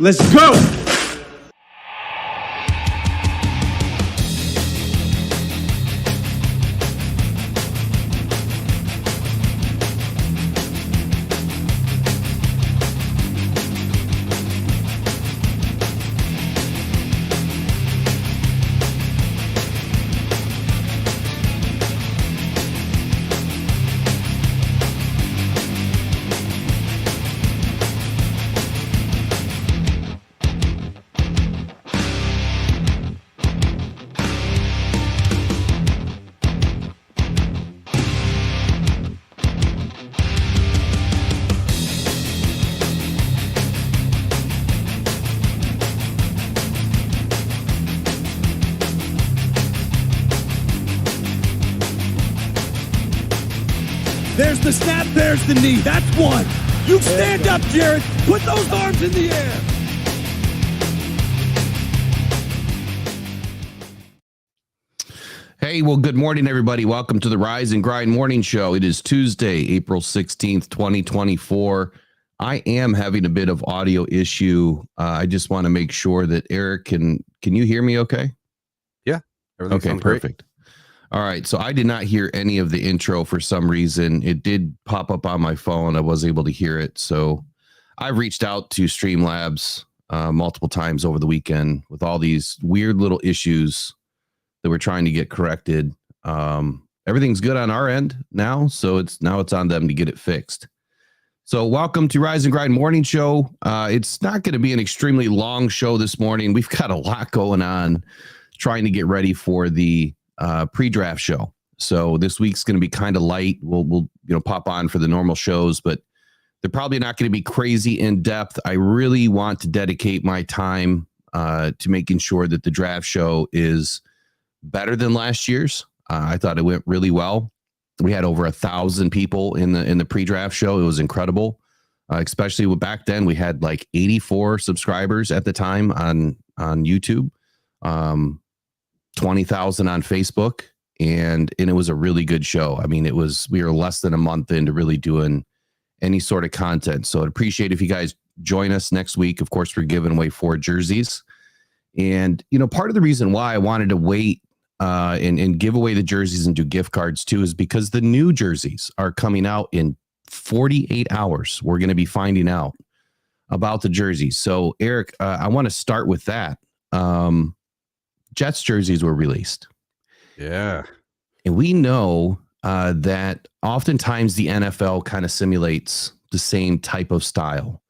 Let's go! There's the snap, there's the knee. That's one. You stand up, Jared. Put those arms in the air. Hey, well, good morning, everybody. Welcome to the Rise and Grind Morning Show. It is Tuesday, April 16th, 2024. I am having a bit of audio issue. I just want to make sure that Eric, can you hear me okay? Yeah. Okay, perfect. Great. All right, so I did not hear any of the intro for some reason. It did pop up on my phone. I was able to hear it. So I've reached out to Streamlabs multiple times over the weekend with all these weird little issues that we're trying to get corrected. Everything's good on our end now, so it's on them to get it fixed. So welcome to Rise and Grind Morning Show. It's not going to be an extremely long show this morning. We've got a lot going on trying to get ready for the pre-draft show. So this week's going to be kind of light. We'll pop on for the normal shows, but they're probably not going to be crazy in depth. I really want to dedicate my time to making sure that the draft show is better than last year's. I thought it went really well. We had over 1,000 people in the pre-draft show. It was incredible, especially back then. We had like 84 subscribers at the time on YouTube. 20,000 on Facebook, and it was a really good show. I mean, we were less than a month into really doing any sort of content. So I'd appreciate if you guys join us next week. Of course, we're giving away 4 jerseys. And, part of the reason why I wanted to wait and give away the jerseys and do gift cards too is because the new jerseys are coming out in 48 hours. We're going to be finding out about the jerseys. So Eric, I want to start with that. Jets jerseys were released. Yeah. And we know that oftentimes the NFL kind of simulates the same type of style.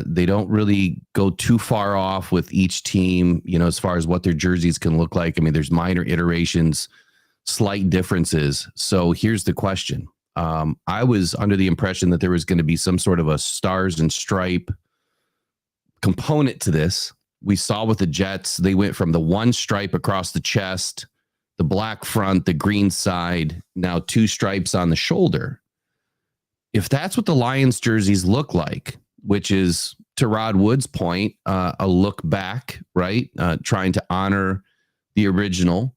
They don't really go too far off with each team, as far as what their jerseys can look like. I mean, there's minor iterations, slight differences. So here's the question. I was under the impression that there was going to be some sort of a stars and stripe component to this. We saw with the Jets, they went from the one stripe across the chest, the black front, the green side, now 2 stripes on the shoulder. If that's what the Lions jerseys look like, which is, to Rod Wood's point, a look back, right? Trying to honor the original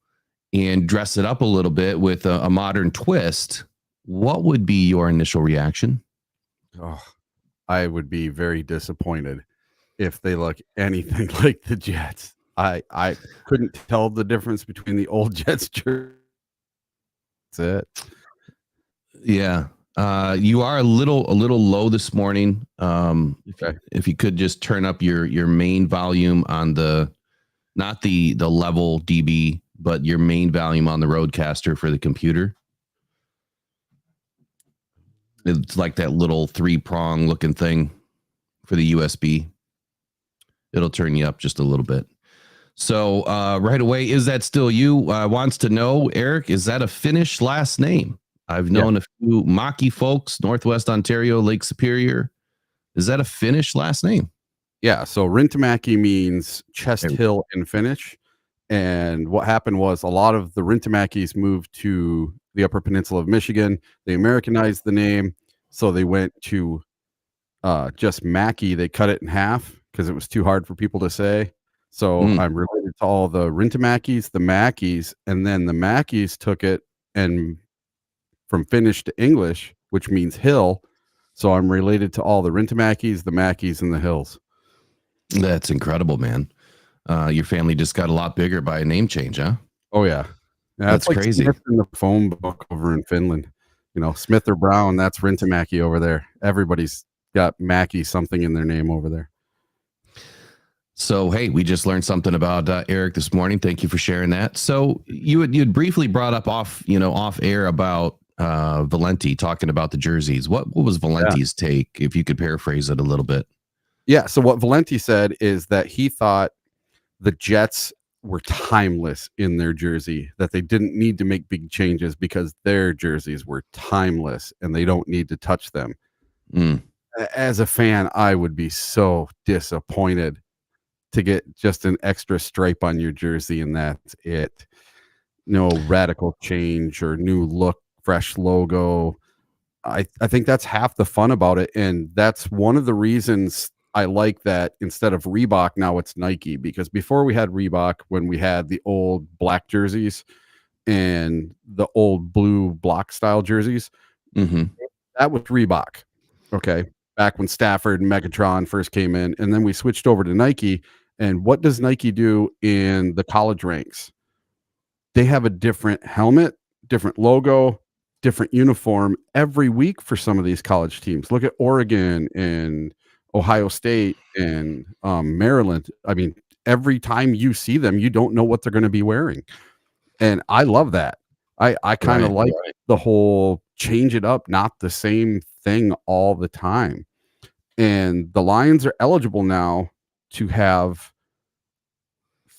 and dress it up a little bit with a modern twist, what would be your initial reaction? Oh, I would be very disappointed if they look anything like the Jets. I couldn't tell the difference between the old Jets jersey. That's it. Yeah. You are a little low this morning. Okay. If you could just turn up your main volume on not the level DB, but your main volume on the Roadcaster for the computer. It's like that little 3-prong looking thing for the USB. It'll turn you up just a little bit. So right away, is that still you? Wants to know, Eric, is that a Finnish last name? I've known a few Maki folks, Northwest Ontario, Lake Superior. Is that a Finnish last name? Yeah. So Rintamaki means chest hill in Finnish. And what happened was a lot of the Rintamakis moved to the Upper Peninsula of Michigan. They Americanized the name. So they went to just Mackie. They cut it in half because it was too hard for people to say. So I'm related to all the Rintamakis, the Mackies, and then the Mackies took it and from Finnish to English, which means hill. So I'm related to all the Rintamakis, the Mackies, and the Hills. That's incredible, man. Your family just got a lot bigger by a name change, huh? Oh yeah, That's like crazy. Smith in the phone book over in Finland. Smith or Brown, that's Rintamaki over there. Everybody's got Mackey something in their name over there. So, hey, we just learned something about Eric this morning. Thank you for sharing that. So you'd briefly brought up off air about Valenti talking about the jerseys. What was Valenti's take, if you could paraphrase it a little bit? Yeah. So what Valenti said is that he thought the Jets were timeless in their jersey, that they didn't need to make big changes because their jerseys were timeless and they don't need to touch them. As a fan, I would be so disappointed to get just an extra stripe on your jersey and that's it. No radical change or new look, fresh logo. I think that's half the fun about it. And that's one of the reasons I like that instead of Reebok, now it's Nike, because before we had Reebok, when we had the old black jerseys and the old blue block style jerseys, that was Reebok. Okay. Back when Stafford and Megatron first came in, and then we switched over to Nike. And what does Nike do in the college ranks? They have a different helmet, different logo, different uniform every week for some of these college teams. Look at Oregon and Ohio State and Maryland. I mean, every time you see them, you don't know what they're going to be wearing. And I love that. I kind of like the whole change it up, not the same thing all the time. And the Lions are eligible now to have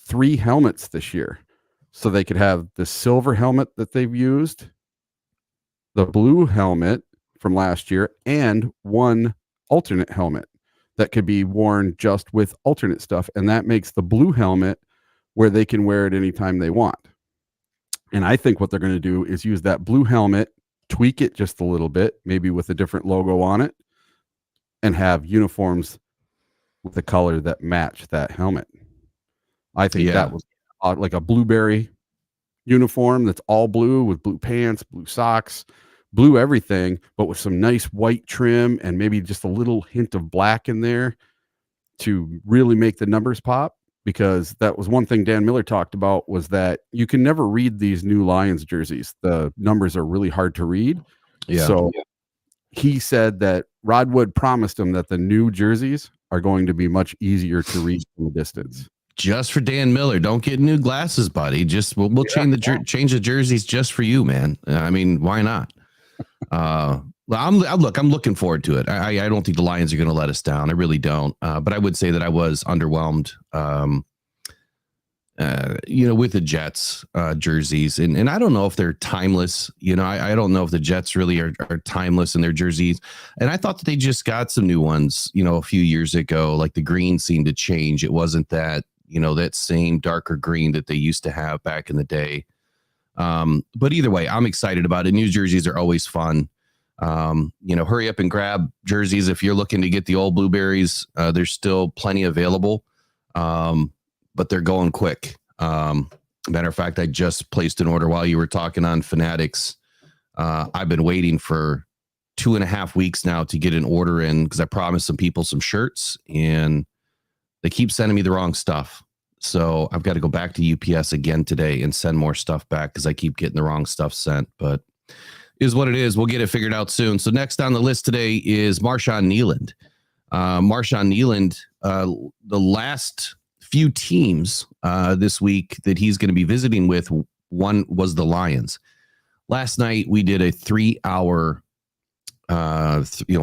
3 helmets this year. So they could have the silver helmet that they've used, the blue helmet from last year, and one alternate helmet that could be worn just with alternate stuff. And that makes the blue helmet where they can wear it anytime they want. And I think what they're going to do is use that blue helmet, tweak it just a little bit, maybe with a different logo on it, and have uniforms with the color that match that helmet. I think that was like a blueberry uniform that's all blue with blue pants, blue socks, blue everything, but with some nice white trim and maybe just a little hint of black in there to really make the numbers pop. Because that was one thing Dan Miller talked about, was that you can never read these new Lions jerseys. The numbers are really hard to read. So he said that Rod Wood promised him that the new jerseys are going to be much easier to read from a distance. Just for Dan Miller. Don't get new glasses, buddy. Just we'll change the jerseys just for you, man. I mean, why not? I'm looking forward to it. I don't think the Lions are going to let us down. I really don't. But I would say that I was underwhelmed, with the Jets jerseys, and I don't know if they're timeless. I don't know if the Jets really are timeless in their jerseys. And I thought that they just got some new ones, a few years ago. Like the green seemed to change. It wasn't that, that same darker green that they used to have back in the day. But either way, I'm excited about it. New jerseys are always fun. Hurry up and grab jerseys. If you're looking to get the old blueberries, there's still plenty available. But they're going quick. Matter of fact, I just placed an order while you were talking on Fanatics. I've been waiting for 2.5 weeks now to get an order in because I promised some people some shirts and they keep sending me the wrong stuff. So I've got to go back to UPS again today and send more stuff back because I keep getting the wrong stuff sent. But is what it is. We'll get it figured out soon. So next on the list today is Marshawn Nealand. Marshawn Nealand, the last few teams this week that he's going to be visiting with, one was the Lions. Last night we did a 3-hour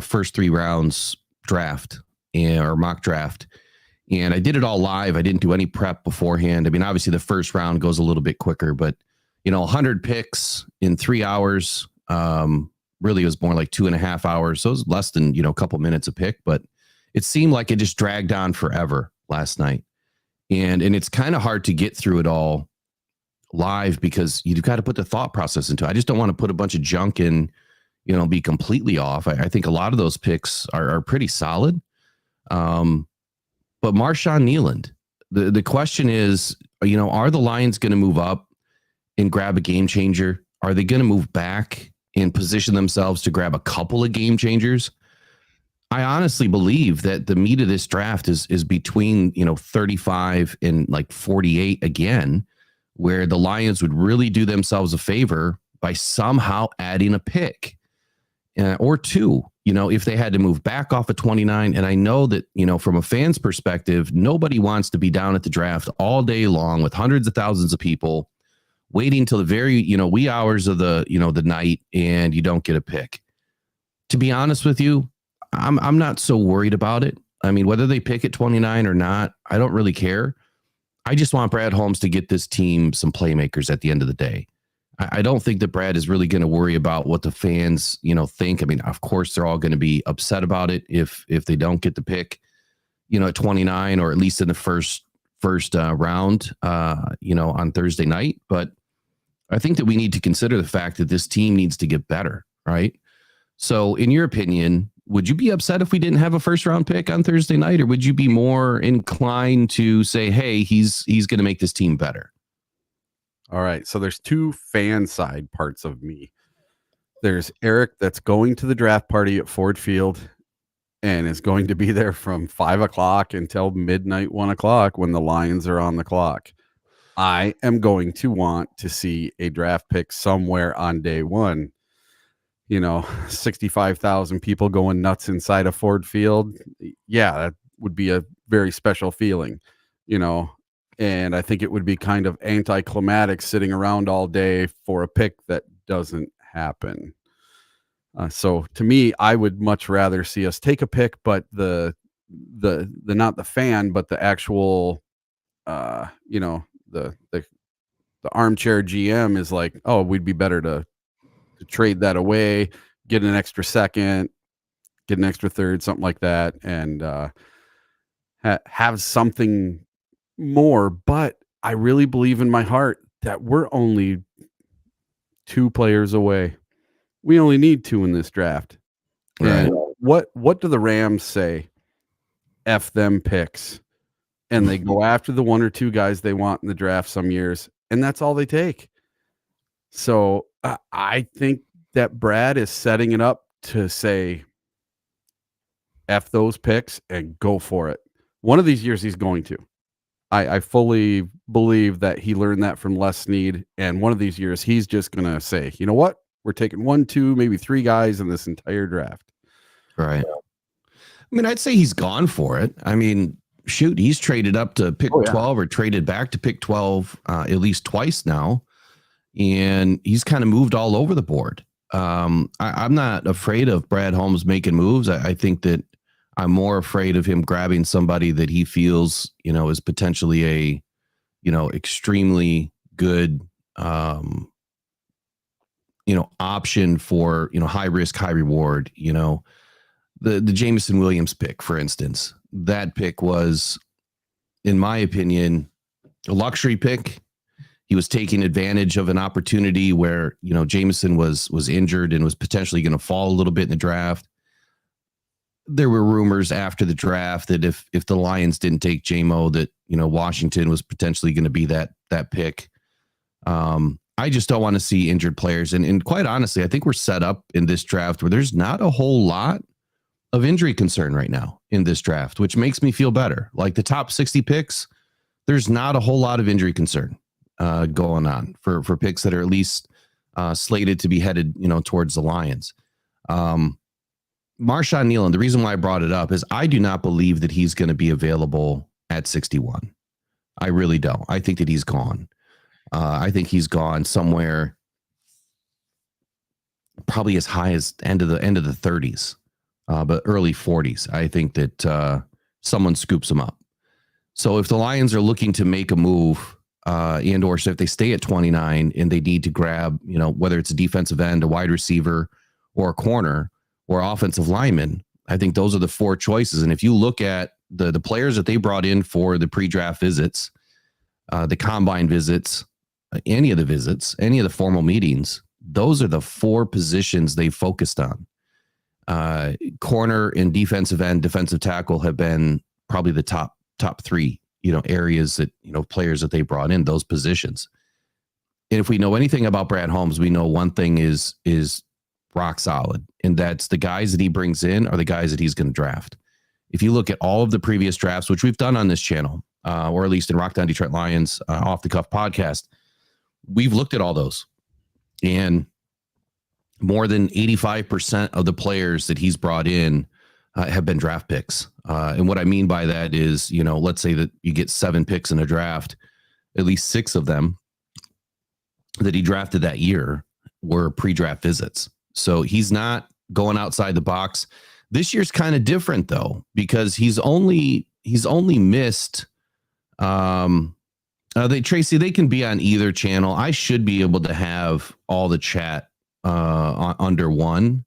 first 3 rounds draft or mock draft, and I did it all live. I didn't do any prep beforehand. I mean, obviously the first round goes a little bit quicker, but 100 picks in 3 hours, really it was more like 2.5 hours. So it was less than a couple minutes a pick, but it seemed like it just dragged on forever last night. And it's kind of hard to get through it all live because you've got to put the thought process into it. I just don't want to put a bunch of junk in, be completely off. I think a lot of those picks are pretty solid. But Marshawn Nealand, the question is, are the Lions going to move up and grab a game changer? Are they going to move back and position themselves to grab a couple of game changers? I honestly believe that the meat of this draft is between 35 and like 48 again, where the Lions would really do themselves a favor by somehow adding a pick or two. If they had to move back off of 29, and I know that from a fan's perspective, nobody wants to be down at the draft all day long with hundreds of thousands of people waiting till the very wee hours of the the night, and you don't get a pick. To be honest with you, I'm not so worried about it. I mean, whether they pick at 29 or not, I don't really care. I just want Brad Holmes to get this team some playmakers at the end of the day. I don't think that Brad is really going to worry about what the fans, think. I mean, of course, they're all going to be upset about it if they don't get the pick, at 29 or at least in the first round, on Thursday night. But I think that we need to consider the fact that this team needs to get better, right? So, in your opinion, would you be upset if we didn't have a first round pick on Thursday night, or would you be more inclined to say, hey, he's going to make this team better? All right. So there's two fan side parts of me. There's Eric that's going to the draft party at Ford Field and is going to be there from 5 o'clock until midnight, 1 o'clock when the Lions are on the clock. I am going to want to see a draft pick somewhere on day one. 65,000 people going nuts inside of Ford Field. Yeah, that would be a very special feeling, and I think it would be kind of anticlimactic sitting around all day for a pick that doesn't happen. So to me, I would much rather see us take a pick, but the not the fan, but the actual, the armchair GM is like, oh, we'd be better to trade that away, get an extra second, get an extra third, something like that, and have something more. But I really believe in my heart that we're only 2 players away. We only need 2 in this draft. Right. And what do the Rams say? F them picks. And they go after the 1 or 2 guys they want in the draft some years, and that's all they take. So I think that Brad is setting it up to say, F those picks and go for it. One of these years he's going to. I fully believe that he learned that from Les Snead, and one of these years he's just going to say, you know what? We're taking 1, 2, maybe 3 guys in this entire draft. Right. I mean, I'd say he's gone for it. I mean, shoot, he's traded up to pick 12 or traded back to pick 12 at least twice now. And he's kind of moved all over the board. I'm not afraid of Brad Holmes making moves. I think that I'm more afraid of him grabbing somebody that he feels, is potentially a, extremely good, option for, high risk, high reward. The Jameson Williams pick, for instance, that pick was, in my opinion, a luxury pick. He was taking advantage of an opportunity where, Jameson was injured and was potentially going to fall a little bit in the draft. There were rumors after the draft that if the Lions didn't take J-Mo, that, Washington was potentially going to be that pick. I just don't want to see injured players. And quite honestly, I think we're set up in this draft where there's not a whole lot of injury concern right now in this draft, which makes me feel better. Like the top 60 picks, there's not a whole lot of injury concern going on for picks that are at least slated to be headed, towards the Lions. Marshawn Nealon, the reason why I brought it up is I do not believe that he's going to be available at 61. I really don't. I think that he's gone. I think he's gone somewhere probably as high as end of the 30s, but early 40s. I think that someone scoops him up. So if the Lions are looking to make a move, and or so if they stay at 29 and they need to grab, whether it's a defensive end, a wide receiver, or a corner, or offensive lineman, I think those are the 4 choices. And if you look at the players that they brought in for the pre-draft visits, the combine visits, any of the formal meetings, those are the 4 positions they focused on. Corner and defensive end, defensive tackle have been probably the top 3, areas that, players that they brought in those positions. And if we know anything about Brad Holmes, we know one thing is rock solid, and that's the guys that he brings in are the guys that he's going to draft. If you look at all of the previous drafts, which we've done on this channel, or at least in Rock Down Detroit Lions Off the Cuff podcast, we've looked at all those, and more than 85% of the players that he's brought in have been draft picks. And what I mean by that is, let's say that you get 7 picks in a draft, at least 6 of them that he drafted that year were pre-draft visits. So he's not going outside the box. This year's kind of different though, because he's only missed, Tracy, they can be on either channel. I should be able to have all the chat under one.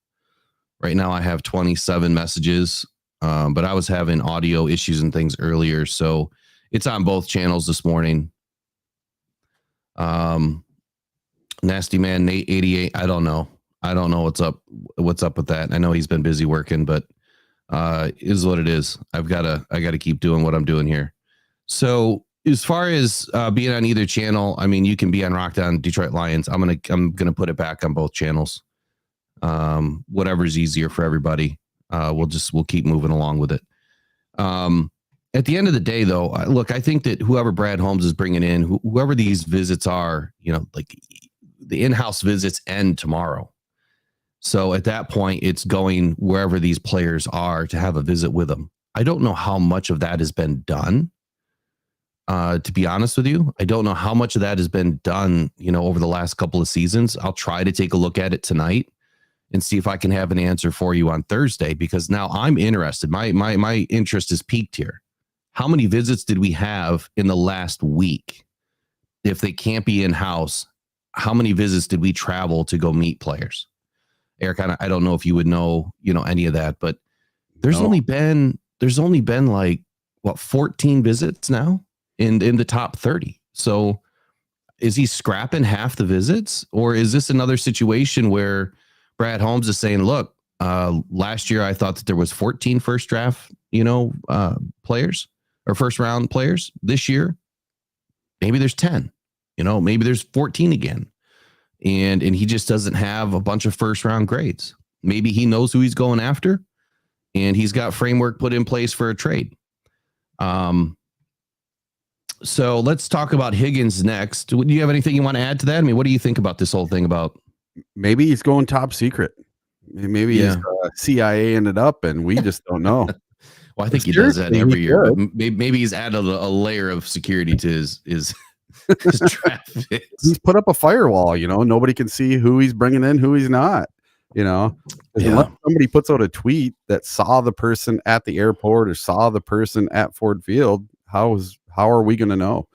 Right now I have 27 messages, but I was having audio issues and things earlier, so it's on both channels this morning. Nasty Man Nate 88, I don't know what's up with that. I know he's been busy working, but is what it is. I gotta keep doing what I'm doing here. So as far as being on either channel, I mean, you can be on Rock Down Detroit Lions. I'm gonna put it back on both channels. Whatever's easier for everybody. We'll keep moving along with it. At the end of the day, though, look, I think that whoever Brad Holmes is bringing in, whoever these visits are, like the in-house visits end tomorrow. So at that point, it's going wherever these players are to have a visit with them. I don't know how much of that has been done. To be honest with you, I don't know how much of that has been done, over the last couple of seasons. I'll try to take a look at it tonight and see if I can have an answer for you on Thursday, because now I'm interested. My interest is peaked here. How many visits did we have in the last week? If they can't be in-house, how many visits did we travel to go meet players? Eric, I don't know if you would know, any of that, but there's only been like 14 visits now in the top 30. So is he scrapping half the visits, or is this another situation where Brad Holmes is saying, look, last year I thought that there was 14 first draft, players or first round players. This year, maybe there's 10, maybe there's 14 again. And he just doesn't have a bunch of first round grades. Maybe he knows who he's going after, and he's got framework put in place for a trade. So let's talk about Higgins next. Do you have anything you want to add to that? I mean, what do you think about this whole thing about? Maybe he's going top secret. Maybe his CIA ended up, and we just don't know. Well, I think he does that every year. But maybe he's added a layer of security to his traffic. He's put up a firewall. Nobody can see who he's bringing in, who he's not. Unless somebody puts out a tweet that saw the person at the airport or saw the person at Ford Field, how are we going to know?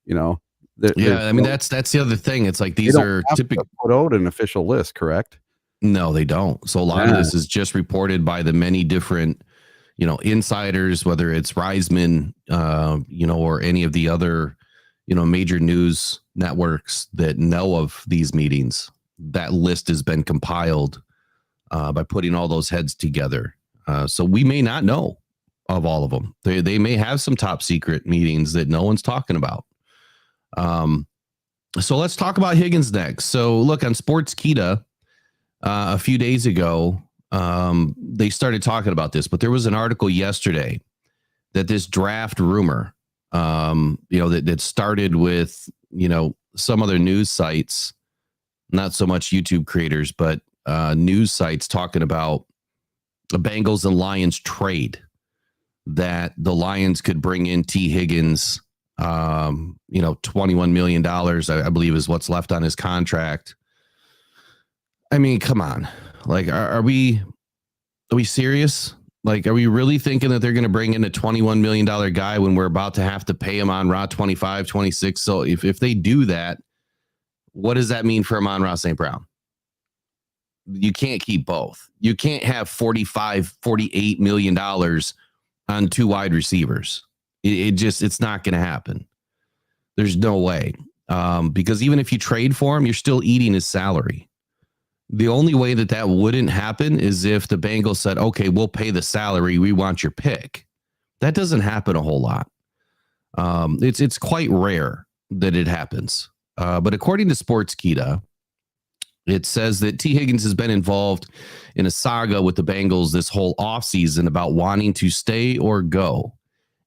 I mean, that's the other thing. It's like these are typically put out an official list, correct? No, they don't. So a lot of this is just reported by the many different, insiders, whether it's Reisman, or any of the other, major news networks that know of these meetings. That list has been compiled by putting all those heads together. So we may not know of all of them. They may have some top secret meetings that no one's talking about. So let's talk about Higgins next. So look, on Sportskeeda a few days ago, they started talking about this, but there was an article yesterday that this draft rumor, that started with, some other news sites, not so much YouTube creators, but news sites talking about the Bengals and Lions trade, that the Lions could bring in T. Higgins, $21 million, I believe is what's left on his contract. I mean, come on. Like, are we serious? Like, are we really thinking that they're going to bring in a $21 million guy when we're about to have to pay him on Ra 25, 26? So if they do that, what does that mean for Amon-Ra St. Brown? You can't keep both. You can't have $48 million on 2 wide receivers. It's not going to happen. There's no way. Because even if you trade for him, you're still eating his salary. The only way that wouldn't happen is if the Bengals said, okay, we'll pay the salary. We want your pick. That doesn't happen a whole lot. It's quite rare that it happens. But according to Sportskeeda, It says that T. Higgins has been involved in a saga with the Bengals this whole offseason about wanting to stay or go.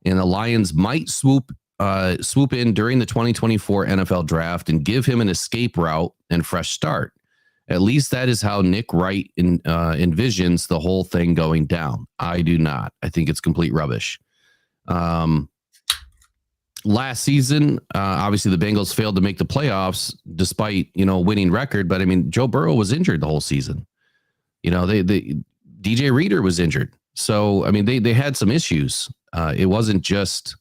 And the Lions might swoop in during the 2024 NFL draft and give him an escape route and fresh start. At least that is how Nick Wright envisions the whole thing going down. I do not. I think it's complete rubbish. Last season, obviously the Bengals failed to make the playoffs despite, winning record. But I mean, Joe Burrow was injured the whole season. DJ Reader was injured. So, I mean, they had some issues. It wasn't just,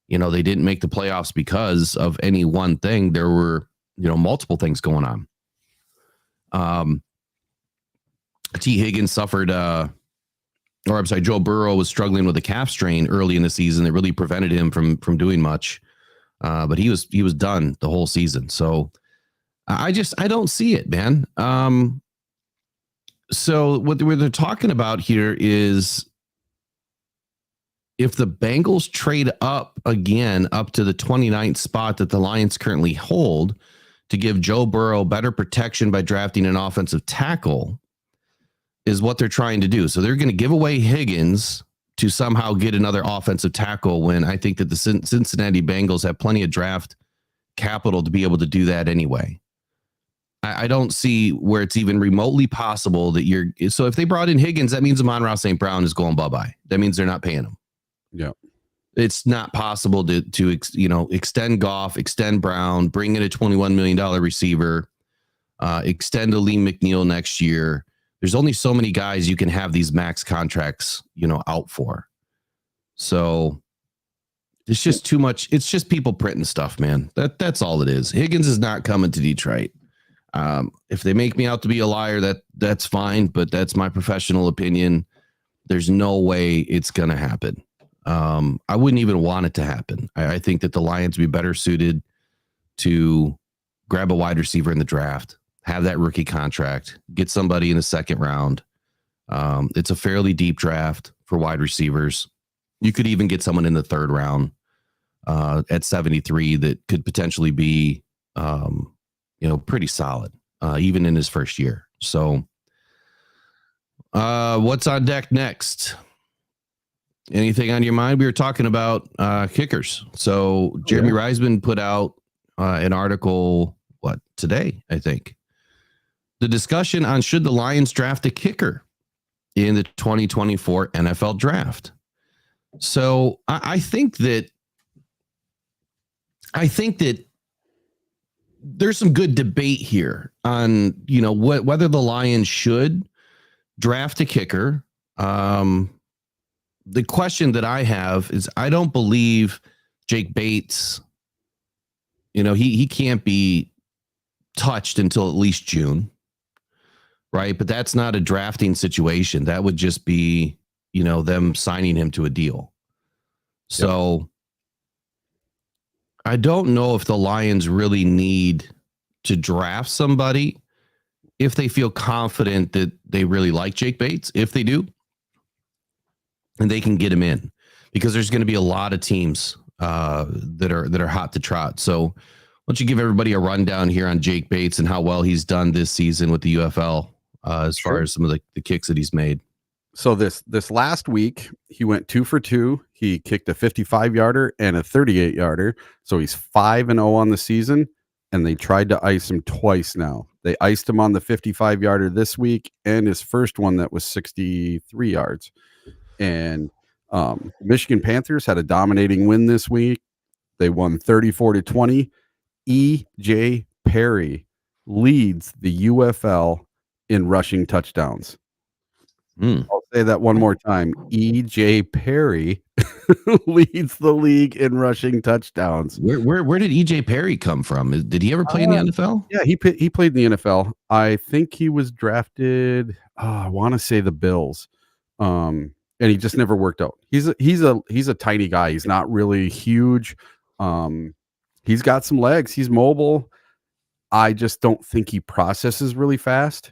they didn't make the playoffs because of any one thing. There were, multiple things going on. T. Higgins suffered, Joe Burrow was struggling with a calf strain early in the season that really prevented him from doing much. But he was done the whole season. So I don't see it, man. So what they're talking about here is if the Bengals trade up again, up to the 29th spot that the Lions currently hold to give Joe Burrow better protection by drafting an offensive tackle, is what they're trying to do. So they're going to give away Higgins to somehow get another offensive tackle when I think that the Cincinnati Bengals have plenty of draft capital to be able to do that anyway. I don't see where it's even remotely possible that so if they brought in Higgins, that means Amon-Ra St. Brown is going bye-bye. That means they're not paying him. Yeah. It's not possible to extend Goff, extend Brown, bring in a $21 million receiver, extend a Lee McNeil next year. There's only so many guys you can have these max contracts, out for. So it's just too much. It's just people printing stuff, man. That's all it is. Higgins is not coming to Detroit. If they make me out to be a liar, that's fine, but that's my professional opinion. There's no way it's going to happen. I wouldn't even want it to happen. I think that the Lions would be better suited to grab a wide receiver in the draft, have that rookie contract, get somebody in the second round. It's a fairly deep draft for wide receivers. You could even get someone in the third round at 73 that could potentially be, pretty solid, even in his first year. So what's on deck next? Anything on your mind? We were talking about kickers. So Jeremy Reisman put out an article, today, I think. The discussion on should the Lions draft a kicker in the 2024 NFL draft. So I think that there's some good debate here on, whether the Lions should draft a kicker. The question that I have is I don't believe Jake Bates, he can't be touched until at least June. Right. But that's not a drafting situation. That would just be, them signing him to a deal. So I don't know if the Lions really need to draft somebody if they feel confident that they really like Jake Bates. If they do, and they can get him in, because there's going to be a lot of teams that are hot to trot. So why don't you give everybody a rundown here on Jake Bates and how well he's done this season with the UFL as far as some of the kicks that he's made. So this last week, he went 2 for 2. He kicked a 55-yarder and a 38-yarder. So he's 5-0 on the season, and they tried to ice him twice now. They iced him on the 55-yarder this week and his first one that was 63 yards. And Michigan Panthers had a dominating win this week. They won 34-20. E.J. Perry leads the UFL in rushing touchdowns. I'll say that one more time. E.J. Perry leads the league in rushing touchdowns. Where did E.J. Perry come from? Did he ever play in the NFL? Yeah, he played in the NFL. I think he was drafted. I want to say the Bills, and he just never worked out. He's a tiny guy. He's not really huge. He's got some legs. He's mobile. I just don't think he processes really fast.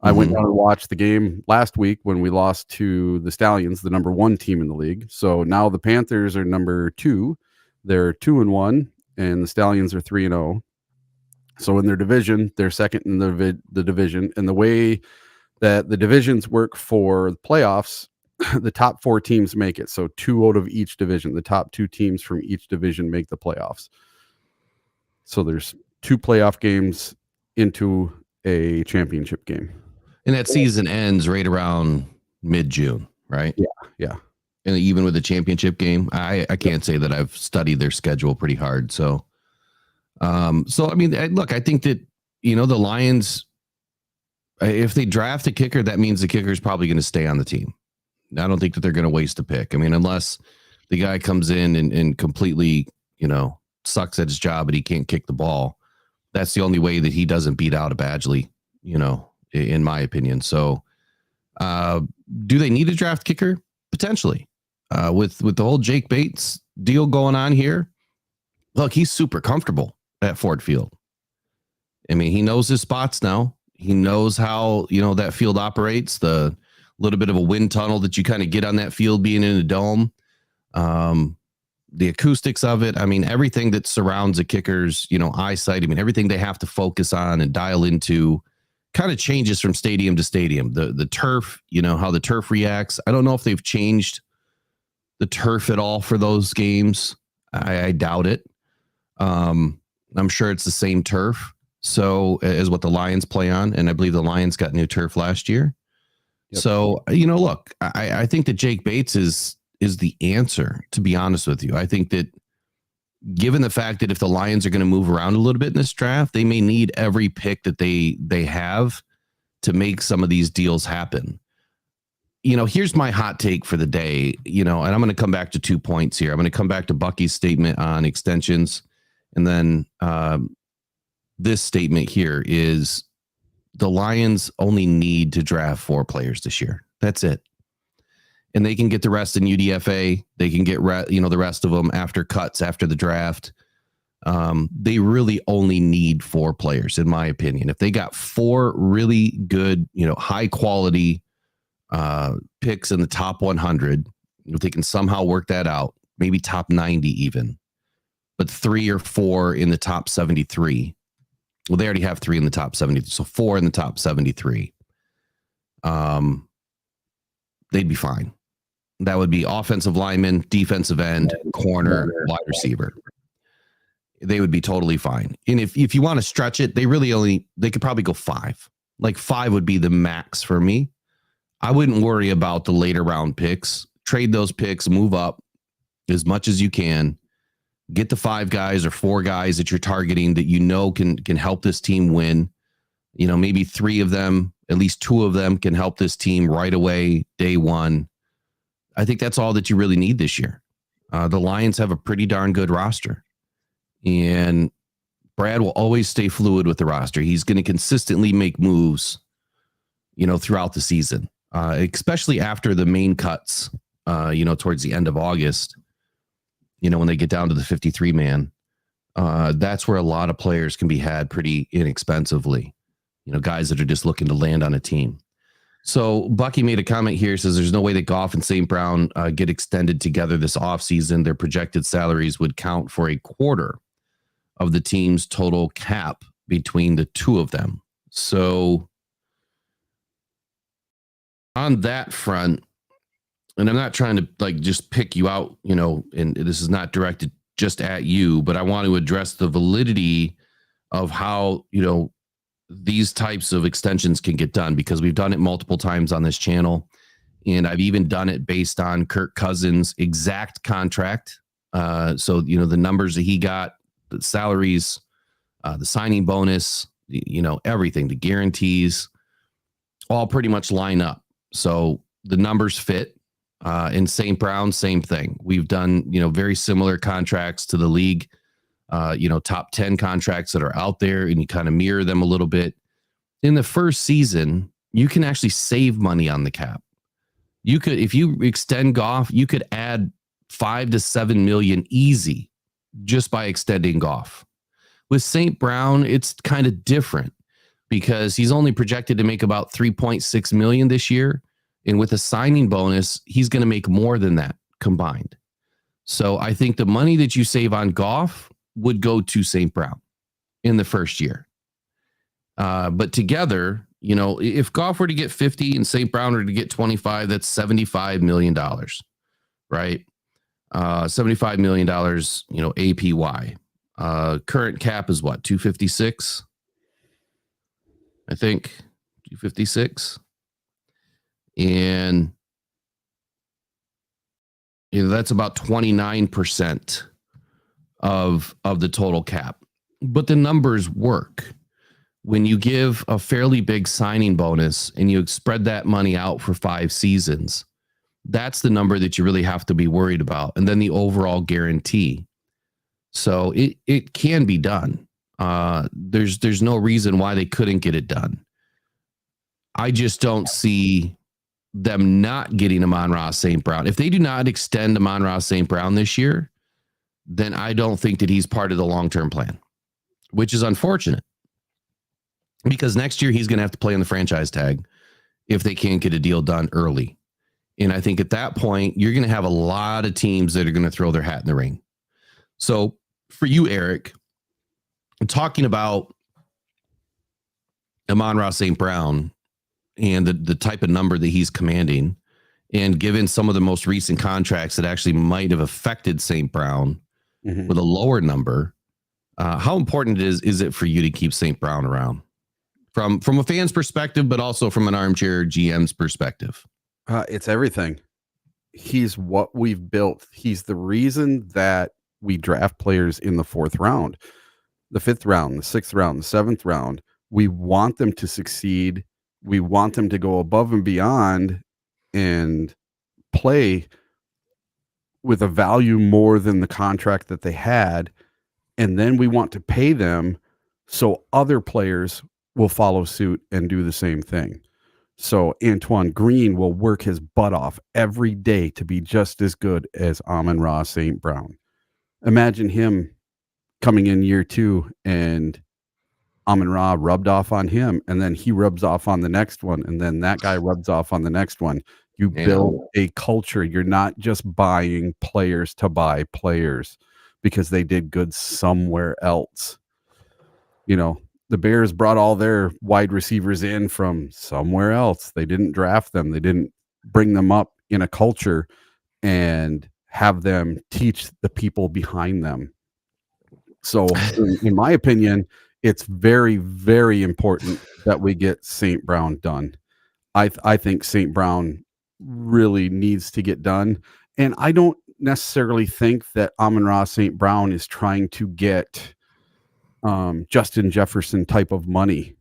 I went down and watched the game last week when we lost to the Stallions, the number 1 team in the league. So now the Panthers are number 2. They're 2-1, and the Stallions are 3-0. So in their division, they're second in the division. And the way that the divisions work for the playoffs, the top 4 teams make it. So 2 out of each division. The top 2 teams from each division make the playoffs. So there's 2 playoff games into a championship game. And that season ends right around mid-June, right? Yeah. And even with the championship game, I can't say that I've studied their schedule pretty hard. So I mean, look, I think that, the Lions, if they draft a kicker, that means the kicker is probably going to stay on the team. I don't think that they're going to waste a pick. I mean, unless the guy comes in and completely, sucks at his job and he can't kick the ball. That's the only way that he doesn't beat out a Badgley, in my opinion. So do they need a draft kicker? Potentially. With the whole Jake Bates deal going on here, look, he's super comfortable at Ford Field. I mean, he knows his spots now. He knows how, that field operates, the little bit of a wind tunnel that you kind of get on that field being in a dome. The acoustics of it. I mean, everything that surrounds a kicker's, eyesight. I mean, everything they have to focus on and dial into kind of changes from stadium to stadium. The turf, how the turf reacts. I don't know if they've changed the turf at all for those games. I doubt it. I'm sure it's the same turf. So as what the Lions play on. And I believe the Lions got new turf last year. Yep. So, look, I think that Jake Bates is the answer, to be honest with you. I think that given the fact that if the Lions are going to move around a little bit in this draft, they may need every pick that they have to make some of these deals happen. Here's my hot take for the day, and I'm going to come back to 2 points here. I'm going to come back to Bucky's statement on extensions. And then this statement here is the Lions only need to draft 4 players this year. That's it. And they can get the rest in UDFA. They can get, the rest of them after cuts, after the draft. They really only need 4 players, in my opinion. If they got 4 really good, high quality picks in the top 100, if they can somehow work that out, maybe top 90 even, but 3 or 4 in the top 73. Well, they already have 3 in the top 70, so 4 in the top 73. They'd be fine. That would be offensive lineman, defensive end, corner, wide receiver. They would be totally fine. And if you want to stretch it, they could probably go 5. Like 5 would be the max for me. I wouldn't worry about the later round picks. Trade those picks, move up as much as you can. Get the 5 guys or 4 guys that you're targeting that can help this team win. Maybe 3 of them, at least 2 of them can help this team right away, day one. I think that's all that you really need this year. The Lions have a pretty darn good roster. And Brad will always stay fluid with the roster. He's going to consistently make moves, throughout the season, especially after the main cuts, towards the end of August, when they get down to the 53-man. That's where a lot of players can be had pretty inexpensively, guys that are just looking to land on a team. So Bucky made a comment here, says there's no way that Goff and St. Brown get extended together this offseason. Their projected salaries would count for a quarter of the team's total cap between the 2 of them. So on that front, and I'm not trying to just pick you out, and this is not directed just at you, but I want to address the validity of how, these types of extensions can get done, because we've done it multiple times on this channel. And I've even done it based on Kirk Cousins' exact contract. So, the numbers that he got, the salaries, the signing bonus, everything, the guarantees, all pretty much line up. So the numbers fit. In St. Brown, same thing. We've done, very similar contracts to the league. Top 10 contracts that are out there, and you kind of mirror them a little bit. In the first season, you can actually save money on the cap. You could, if you extend Goff, you could add 5 to 7 million easy just by extending Goff. With St. Brown, it's kind of different because he's only projected to make about 3.6 million this year. And with a signing bonus, he's going to make more than that combined. So I think the money that you save on Goff would go to St. Brown. in the first year. But together, if Goff were to get 50 and St. Brown were to get 25, that's $75 million, right? $75 million, APY. Current cap is what, 256? I think 256. And that's about 29% of the total cap. But the numbers work. When you give a fairly big signing bonus and you spread that money out for 5 seasons, that's the number that you really have to be worried about. And then the overall guarantee. So it can be done. There's no reason why they couldn't get it done. I just don't see them not getting Amon-Ra St. Brown. If they do not extend Amon-Ra St. Brown this year, then I don't think that he's part of the long-term plan, which is unfortunate because next year he's going to have to play on the franchise tag if they can't get a deal done early. And I think at that point, you're going to have a lot of teams that are going to throw their hat in the ring. So for you, Eric, talking about Amon-Ra St. Brown and the type of number that he's commanding, and given some of the most recent contracts that actually might have affected St. Brown with a lower number, how important is it for you to keep St. Brown around from a fan's perspective, but also from an armchair GM's perspective? It's everything. He's what we've built. He's the reason that we draft players in the 4th round, the 5th round, the 6th round, the 7th round. We want them to succeed. We want them to go above and beyond and play with a value more than the contract that they had. And then we want to pay them so other players will follow suit and do the same thing. So Antoine Green will work his butt off every day to be just as good as Amon-Ra St. Brown. Imagine him coming in year 2 and Amon-Ra rubbed off on him, and then he rubs off on the next one, and then that guy rubs off on the next one. You build a culture. You're not just buying players to buy players because they did good somewhere else. The Bears brought all their wide receivers in from somewhere else. They didn't draft them. They didn't bring them up in a culture and have them teach the people behind them. So in my opinion, it's very, very important that we get St. Brown done. I think St. Brown really needs to get done. And I don't necessarily think that Amon-Ra St. Brown is trying to get Justin Jefferson type of money.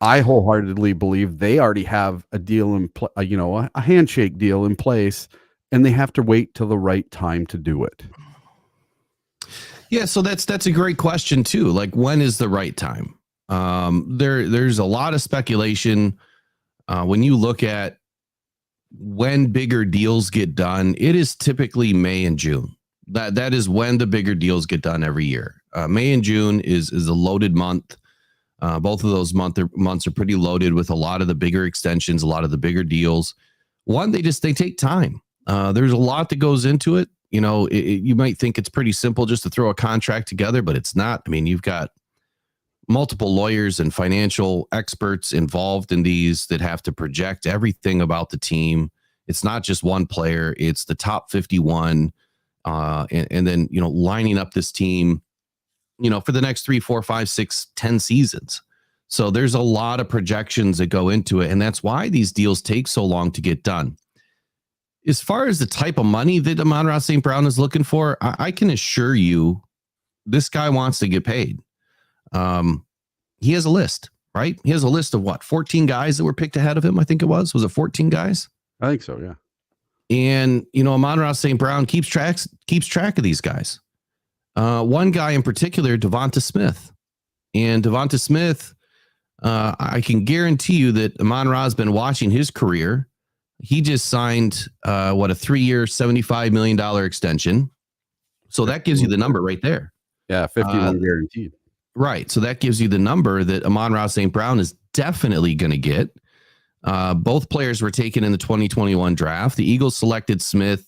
I wholeheartedly believe they already have a deal in a handshake deal in place, and they have to wait till the right time to do it. Yeah, so that's a great question too. Like, when is the right time? There's a lot of speculation when you look at when bigger deals get done. It is typically May and June. That is when the bigger deals get done every year. May and June is a loaded month. Both of those months are pretty loaded with a lot of the bigger extensions, a lot of the bigger deals. They take time. There's a lot that goes into it. You might think it's pretty simple just to throw a contract together, but it's not. I mean, you've got multiple lawyers and financial experts involved in these that have to project everything about the team. It's not just one player. It's the top 51. And then, lining up this team, for the next 3, 4, 5, 6, 10 seasons. So there's a lot of projections that go into it. And that's why these deals take so long to get done. As far as the type of money that Amon-Ra St. Brown is looking for, I can assure you this guy wants to get paid. He has a list, right? He has a list of 14 guys that were picked ahead of him. I think it was it 14 guys? I think so. Yeah. And, Amon-Ra St. Brown keeps track of these guys. One guy in particular, Devonta Smith. And Devonta Smith, I can guarantee you that Amon-Ra has been watching his career. He just signed a 3-year, $75 million extension. So that gives you the number right there. Yeah, 51 guaranteed. Right. So that gives you the number that Amon-Ra St. Brown is definitely going to get. Both players were taken in the 2021 draft. The Eagles selected Smith,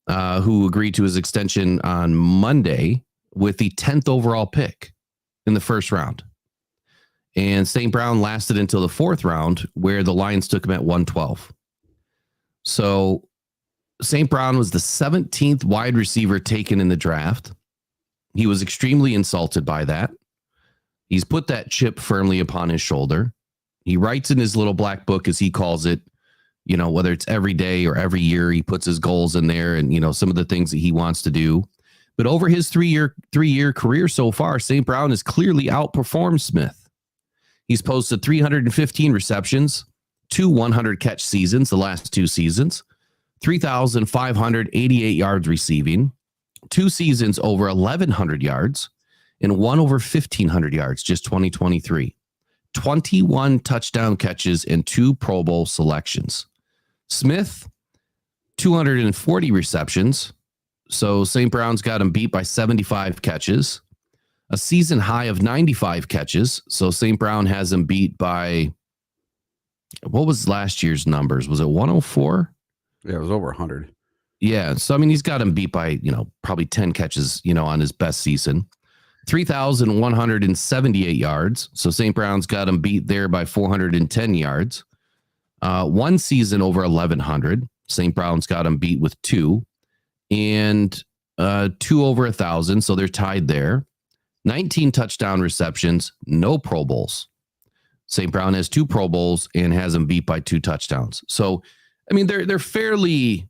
who agreed to his extension on Monday with the 10th overall pick. in the first round. And St. Brown lasted until the fourth round, where the Lions took him at 112. So St. Brown was the 17th wide receiver taken in the draft. He was extremely insulted by that. He's put that chip firmly upon his shoulder. He writes in his little black book, as he calls it, whether it's every day or every year, he puts his goals in there and, some of the things that he wants to do. But over his three-year career so far, St. Brown has clearly outperformed Smith. He's posted 315 receptions, 2 100-catch seasons, the last 2 seasons, 3,588 yards receiving, 2 seasons over 1,100 yards, and 1 over 1,500 yards, just 2023. 21 touchdown catches and 2 Pro Bowl selections. Smith, 240 receptions. So St. Brown's got him beat by 75 catches. A season high of 95 catches. So St. Brown has him beat by, what was last year's numbers? Was it 104? Yeah, it was over 100. Yeah. So, I mean, he's got him beat by, probably 10 catches, on his best season. 3,178 yards. So St. Brown's got him beat there by 410 yards. 1 season over 1,100. St. Brown's got him beat with 2. And 2 over 1,000. So they're tied there. 19 touchdown receptions, no Pro Bowls. St. Brown has 2 Pro Bowls and has him beat by 2 touchdowns. So, I mean, they're fairly,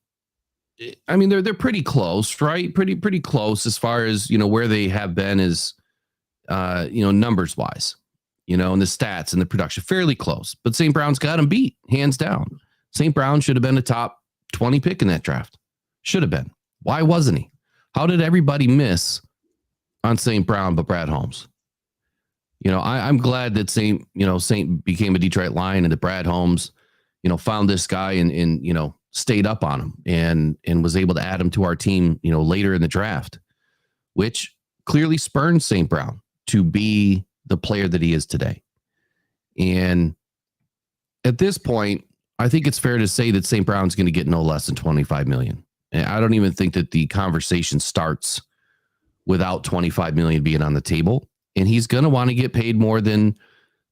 they're pretty close, right? Pretty close as far as, where they have been is, numbers wise, and the stats and the production, fairly close. But St. Brown's got him beat, hands down. St. Brown should have been a top 20 pick in that draft. Should have been. Why wasn't he? How did everybody miss on St. Brown but Brad Holmes? I'm glad that St. became a Detroit Lion and that Brad Holmes, found this guy and stayed up on him and was able to add him to our team, later in the draft, which clearly spurned St. Brown to be the player that he is today. And at this point, I think it's fair to say that St. Brown's going to get no less than $25 million. And I don't even think that the conversation starts without $25 million being on the table. And he's going to want to get paid more than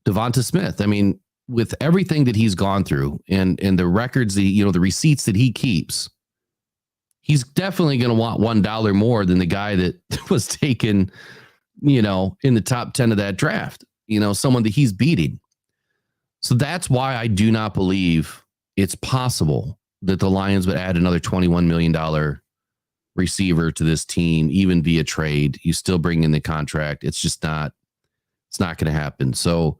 Devonta Smith. I mean, with everything that he's gone through and the records, the receipts that he keeps, he's definitely going to want $1 more than the guy that was taken, in the top 10 of that draft, someone that he's beating. So that's why I do not believe it's possible that the Lions would add another $21 million receiver to this team, even via trade. You still bring in the contract. It's not going to happen. So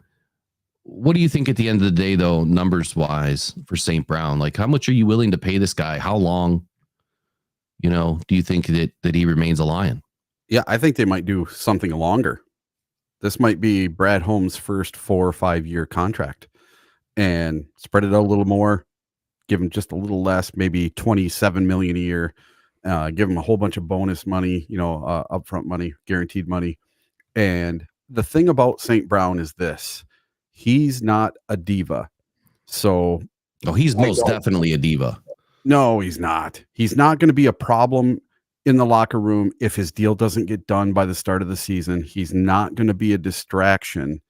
what do you think at the end of the day, though, numbers wise for St. Brown? Like, how much are you willing to pay this guy? How long, do you think that he remains a Lion? Yeah, I think they might do something longer. This might be Brad Holmes' first 4 or 5 year contract and spread it out a little more, give him just a little less, maybe $27 million a year. Give him a whole bunch of bonus money, upfront money, guaranteed money. And the thing about St. Brown is this: he's not a diva. So, he's most definitely a diva. No, he's not. He's not going to be a problem in the locker room if his deal doesn't get done by the start of the season. He's not going to be a distraction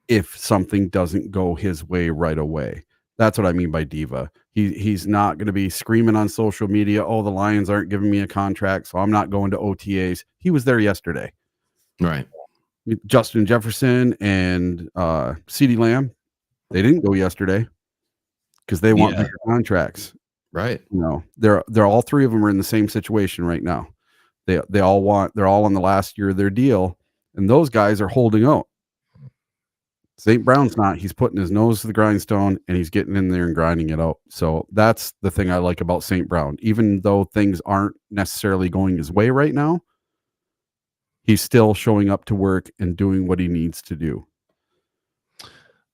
if something doesn't go his way right away. That's what I mean by diva. He's not going to be screaming on social media, "Oh, the Lions aren't giving me a contract, so I'm not going to OTAs." He was there yesterday. Right. Justin Jefferson and CeeDee Lamb, they didn't go yesterday because they want bigger contracts. Right. They're all 3 of them are in the same situation right now. They're all on the last year of their deal, and those guys are holding out. St. Brown's not. He's putting his nose to the grindstone and he's getting in there and grinding it out. So that's the thing I like about St. Brown. Even though things aren't necessarily going his way right now, he's still showing up to work and doing what he needs to do.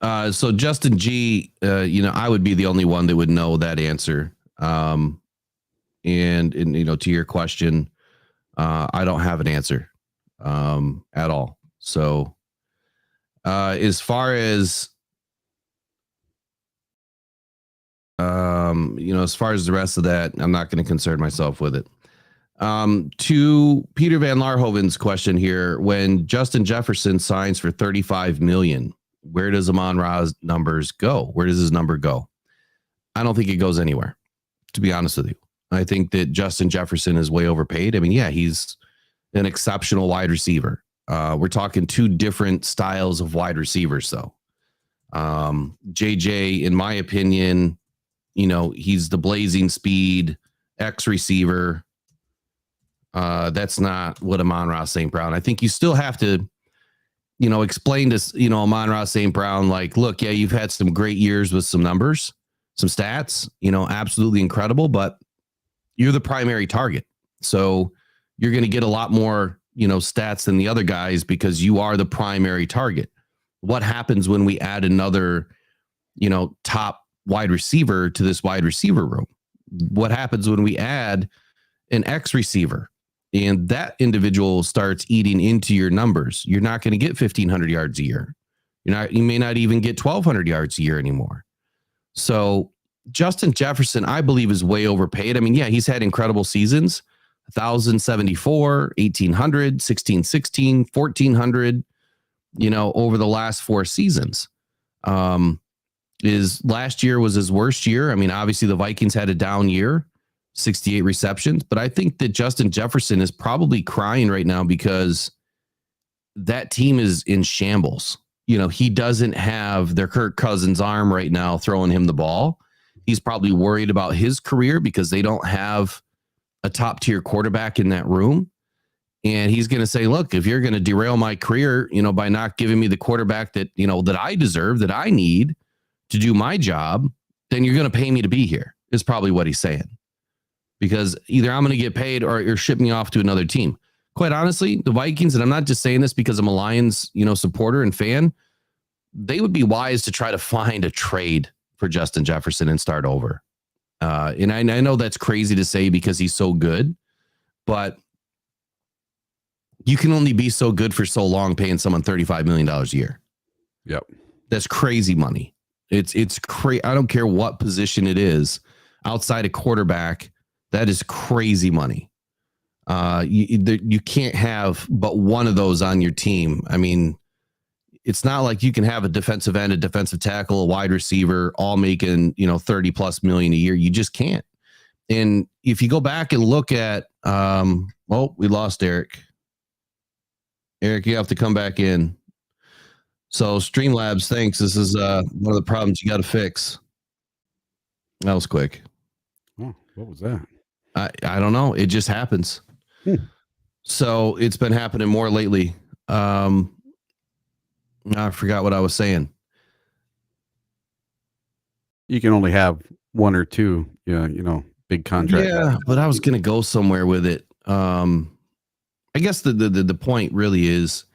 So Justin G, I would be the only one that would know that answer. And to your question, I don't have an answer at all. So as far as as far as the rest of that, I'm not going to concern myself with it. To Peter Van Larhoven's question here, when Justin Jefferson signs for $35 million, where does Amon-Ra's numbers go? Where does his number go? I don't think it goes anywhere, to be honest with you. I think that Justin Jefferson is way overpaid. I mean, yeah, he's an exceptional wide receiver. We're talking two different styles of wide receivers, though. JJ, in my opinion, he's the blazing speed X receiver. That's not what Amon-Ra St. Brown. I think you still have to, explain to, Amon-Ra St. Brown, like, look, yeah, you've had some great years with some numbers, some stats, absolutely incredible, but you're the primary target. So you're going to get a lot more, stats than the other guys because you are the primary target. What happens when we add another, top wide receiver to this wide receiver room? What happens when we add an X receiver and that individual starts eating into your numbers? You're not going to get 1,500 yards a year. You may not even get 1,200 yards a year anymore. So Justin Jefferson, I believe, is way overpaid. I mean, yeah, he's had incredible seasons, 1,074, 1,800, 1,616, 1,400, over the last 4 seasons. His last year was his worst year. I mean, obviously the Vikings had a down year, 68 receptions, but I think that Justin Jefferson is probably crying right now because that team is in shambles. He doesn't have their Kirk Cousins arm right now throwing him the ball. He's probably worried about his career because they don't have a top tier quarterback in that room. And he's going to say, look, if you're going to derail my career, by not giving me the quarterback that, that I deserve, that I need to do my job, then you're going to pay me to be here, is probably what he's saying. Because either I'm going to get paid or you're shipping me off to another team. Quite honestly, the Vikings, and I'm not just saying this because I'm a Lions, supporter and fan, they would be wise to try to find a trade for Justin Jefferson and start over. And I know that's crazy to say because he's so good, but you can only be so good for so long paying someone $35 million a year. Yep. That's crazy money. It's crazy. I don't care what position it is outside a quarterback. That is crazy money. You can't have but one of those on your team. I mean, it's not like you can have a defensive end, a defensive tackle, a wide receiver, all making, 30 plus million a year. You just can't. And if you go back and look at, we lost Eric. Eric, you have to come back in. So Streamlabs, thanks. This is one of the problems you got to fix. That was quick. Oh, what was that? I don't know. It just happens. So it's been happening more lately. I forgot what I was saying. You can only have one or two, big contract. Yeah, but I was going to go somewhere with it. I guess the point really is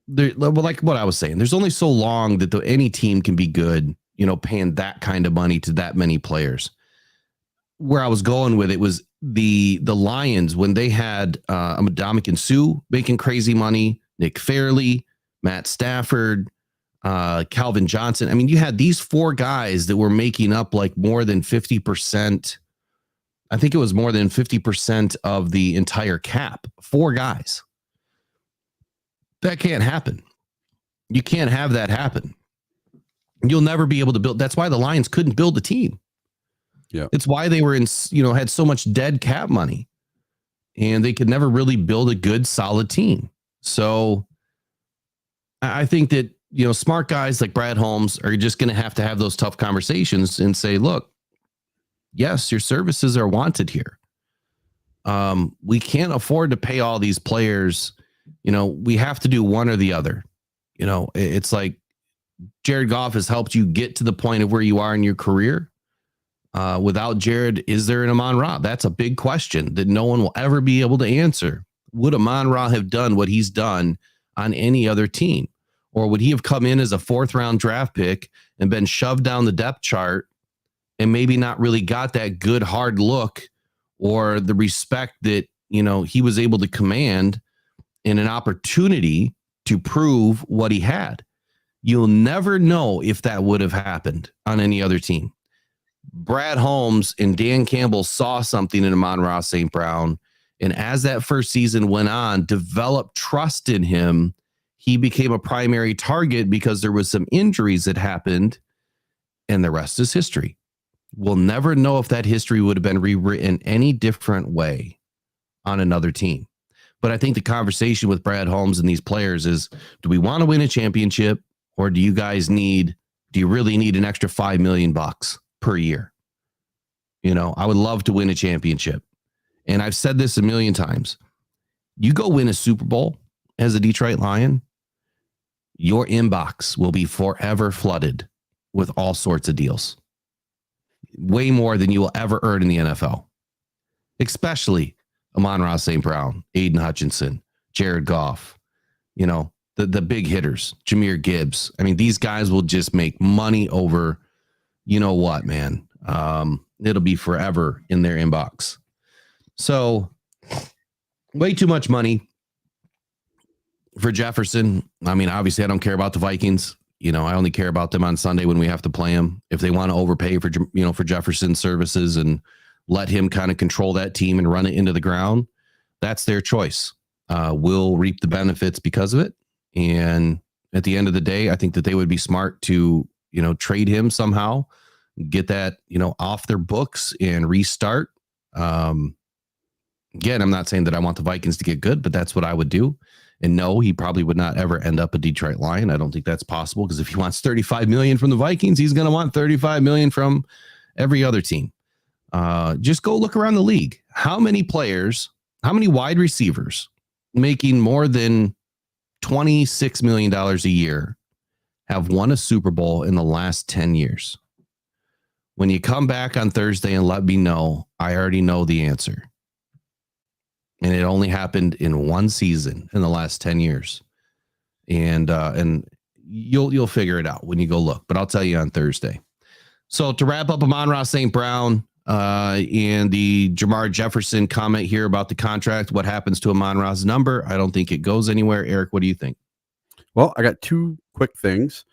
there, like what I was saying, there's only so long that any team can be good, paying that kind of money to that many players. Where I was going with it was the Lions, when they had Ndamukong Suh making crazy money, Nick Fairley, Matt Stafford, Calvin Johnson. I mean, you had these 4 guys that were making up like more than 50%. I think it was more than 50% of the entire cap. 4 guys. That can't happen. You can't have that happen. You'll never be able to build. That's why the Lions couldn't build a team. Yeah. It's why they were had so much dead cap money and they could never really build a good, solid team. So I think that, smart guys like Brad Holmes are just going to have those tough conversations and say, look, yes, your services are wanted here. We can't afford to pay all these players. We have to do one or the other. It's like Jared Goff has helped you get to the point of where you are in your career. Without Jared, is there an Amon-Ra? That's a big question that no one will ever be able to answer. Would Amon-Ra have done what he's done on any other team? Or would he have come in as a 4th round draft pick and been shoved down the depth chart and maybe not really got that good hard look or the respect that, he was able to command in an opportunity to prove what he had? You'll never know if that would have happened on any other team. Brad Holmes and Dan Campbell saw something in Amon-Ra St. Brown And as that first season went on, developed trust in him. He became a primary target because there was some injuries that happened, and the rest is history. We'll never know if that history would have been rewritten any different way on another team. But I think the conversation with Brad Holmes and these players is, do we want to win a championship, or do you really need an extra $5 million per year? I would love to win a championship. And I've said this a million times. You go win a Super Bowl as a Detroit Lion, your inbox will be forever flooded with all sorts of deals. Way more than you will ever earn in the NFL. Especially Amon-Ra St. Brown, Aiden Hutchinson, Jared Goff, the big hitters, Jahmyr Gibbs. I mean, these guys will just make money over, what, man. It'll be forever in their inbox. So way too much money for Jefferson. I mean, obviously I don't care about the Vikings. I only care about them on Sunday when we have to play them. If they want to overpay for Jefferson's services and let him kind of control that team and run it into the ground, that's their choice. We'll reap the benefits because of it. And at the end of the day, I think that they would be smart to, trade him somehow, get that, off their books and restart. Again, I'm not saying that I want the Vikings to get good, but that's what I would do. And no, he probably would not ever end up a Detroit Lion. I don't think that's possible, because if he wants $35 million from the Vikings, he's going to want $35 million from every other team. Just go look around the league. How many wide receivers making more than $26 million a year have won a Super Bowl in the last 10 years? When you come back on Thursday and let me know, I already know the answer. And it only happened in one season in the last 10 years. And you'll figure it out when you go look, but I'll tell you on Thursday. So to wrap up Amon-Ra St. Brown and the Jamar Jefferson comment here about the contract, what happens to Amon-Ra's number? I don't think it goes anywhere. Eric, what do you think? Well, I got two quick things.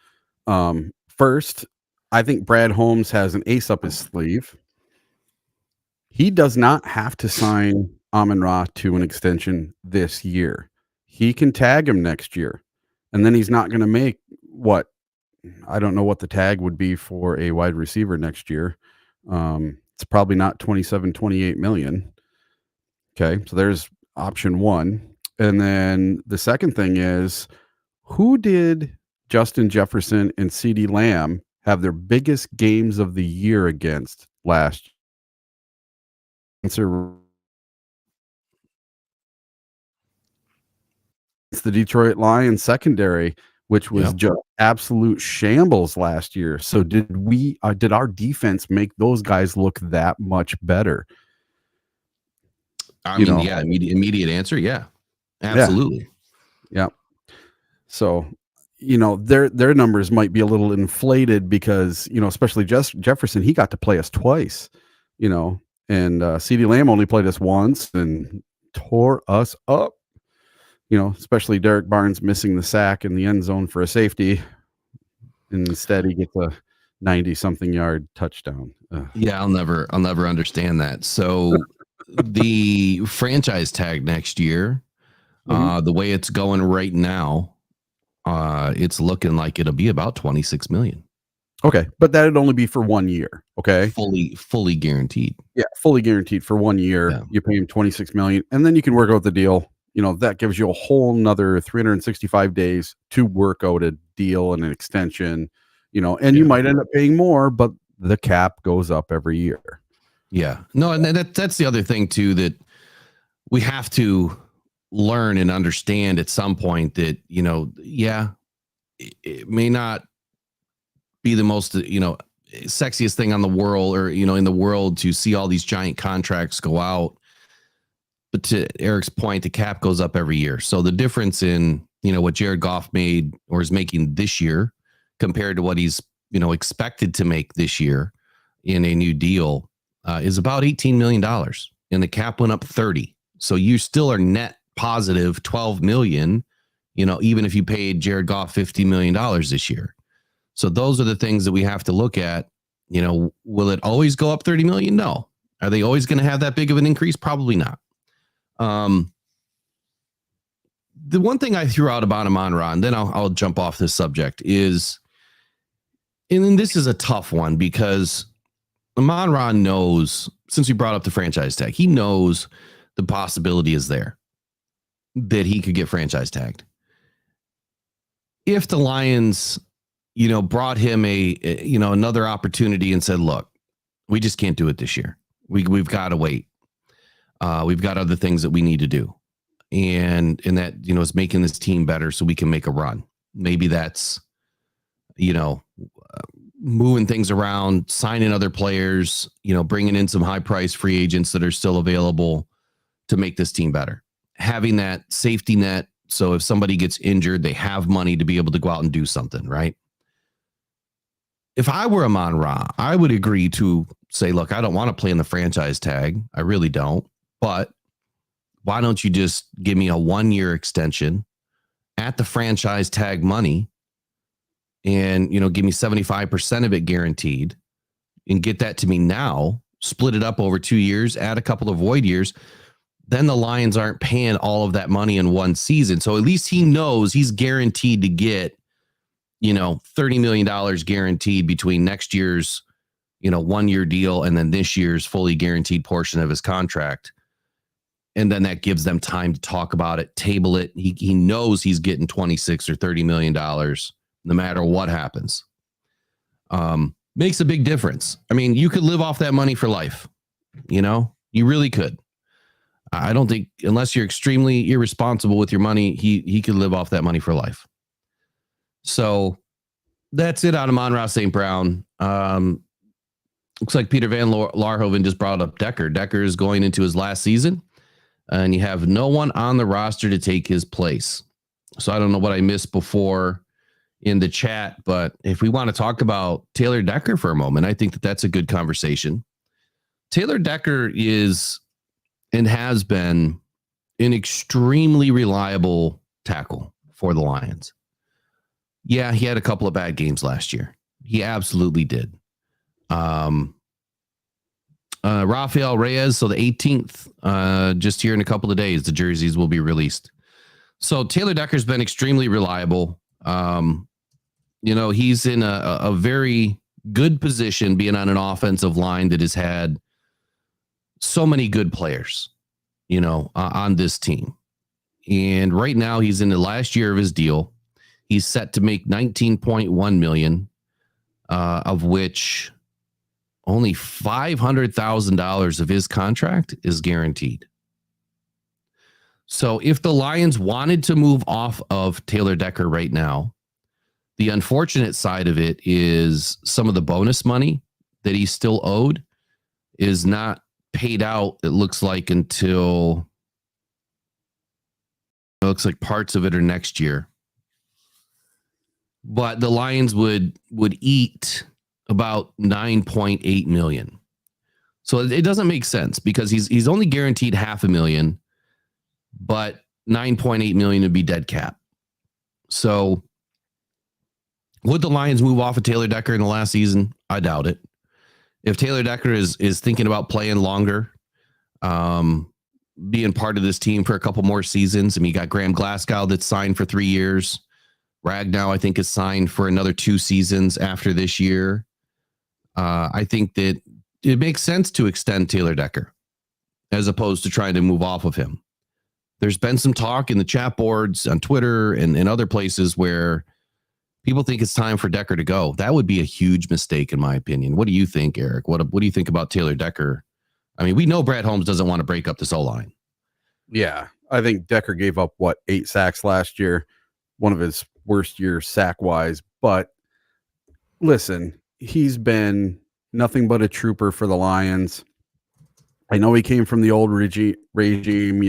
First, I think Brad Holmes has an ace up his sleeve. He does not have to sign Amon-Ra to an extension this year. He can tag him next year, and then he's not going to make what, I don't know what the tag would be for a wide receiver next year. It's probably not 27, 28 million. Okay. So there's option one. And then the second thing is, who did Justin Jefferson and CeeDee Lamb have their biggest games of the year against last year? Answer: it's the Detroit Lions secondary, which was just absolute shambles last year. So did our defense make those guys look that much better? Immediate answer. Yeah, absolutely. Yeah. So, their numbers might be a little inflated because, especially Jefferson, he got to play us twice, and CeeDee Lamb only played us once and tore us up. Especially Derek Barnes missing the sack in the end zone for a safety. And instead he gets a 90-something yard touchdown. Yeah, I'll never understand that. So the franchise tag next year, the way it's going right now, it's looking like it'll be about 26 million. Okay, but that'd only be for 1 year. Okay, fully guaranteed. Yeah, fully guaranteed for 1 year. Yeah. You pay him 26 million, and then you can work out the deal. That gives you a whole nother 365 days to work out a deal and an extension, and you might end up paying more, but the cap goes up every year. Yeah. No, and that's the other thing too, that we have to learn and understand at some point that, it may not be the most, sexiest thing on the world or, in the world to see all these giant contracts go out. But to Eric's point, the cap goes up every year. So the difference in, what Jared Goff made or is making this year compared to what he's, expected to make this year in a new deal is about $18 million. And the cap went up 30. So you still are net positive 12 million, even if you paid Jared Goff $50 million this year. So those are the things that we have to look at. Will it always go up 30 million? No. Are they always going to have that big of an increase? Probably not. The one thing I threw out about Amon-Ra, and then I'll jump off this subject, is, and then this is a tough one because Amon-Ra knows, since we brought up the franchise tag, he knows the possibility is there that he could get franchise tagged. If the Lions, brought him another opportunity and said, look, we just can't do it this year. We've got to wait. We've got other things that we need to do. And that, is making this team better so we can make a run. Maybe that's, moving things around, signing other players, bringing in some high price free agents that are still available to make this team better. Having that safety net. So if somebody gets injured, they have money to be able to go out and do something, right? If I were Amon-Ra, I would agree to say, look, I don't want to play in the franchise tag. I really don't. But why don't you just give me a 1-year extension at the franchise tag money and, give me 75% of it guaranteed and get that to me now, split it up over 2 years, add a couple of void years. Then the Lions aren't paying all of that money in one season. So at least he knows he's guaranteed to get, $30 million guaranteed between next year's, 1-year deal and then this year's fully guaranteed portion of his contract. And then that gives them time to talk about it, table it. He knows he's getting $26 or $30 million no matter what happens. Makes a big difference. I mean, you could live off that money for life. You really could. I don't think, unless you're extremely irresponsible with your money, he could live off that money for life. So that's it out of Amon-Ra St. Brown. Looks like Peter Van Laarhoven just brought up Decker. Decker is going into his last season, and you have no one on the roster to take his place. So I don't know what I missed before in the chat, but if we want to talk about Taylor Decker for a moment, I think that's a good conversation. Taylor Decker is and has been an extremely reliable tackle for the Lions. Yeah, he had a couple of bad games last year. He absolutely did. Rafael Reyes, so the 18th, just here in a couple of days, the jerseys will be released. So Taylor Decker's been extremely reliable. He's in a very good position being on an offensive line that has had so many good players, on this team. And right now he's in the last year of his deal. He's set to make $19.1 million, of which only $500,000 of his contract is guaranteed. So if the Lions wanted to move off of Taylor Decker right now, the unfortunate side of it is some of the bonus money that he's still owed is not paid out, it looks like, until it looks like parts of it are next year. But the Lions would eat about $9.8 million. So it doesn't make sense because he's only guaranteed $500,000, but $9.8 million would be dead cap. So would the Lions move off of Taylor Decker in the last season? I doubt it. If Taylor Decker is thinking about playing longer, being part of this team for a couple more seasons, I mean, you got Graham Glasgow that's signed for 3 years. Ragnow, I think, is signed for another 2 seasons after this year. I think that it makes sense to extend Taylor Decker as opposed to trying to move off of him. There's been some talk in the chat boards on Twitter and other places where people think it's time for Decker to go. That would be a huge mistake, in my opinion. What do you think, Eric? What do you think about Taylor Decker? I mean, we know Brad Holmes doesn't want to break up this O-line. Yeah, I think Decker gave up, 8 sacks last year, one of his worst years sack-wise. But listen, he's been nothing but a trooper for the Lions. I know he came from the old regime,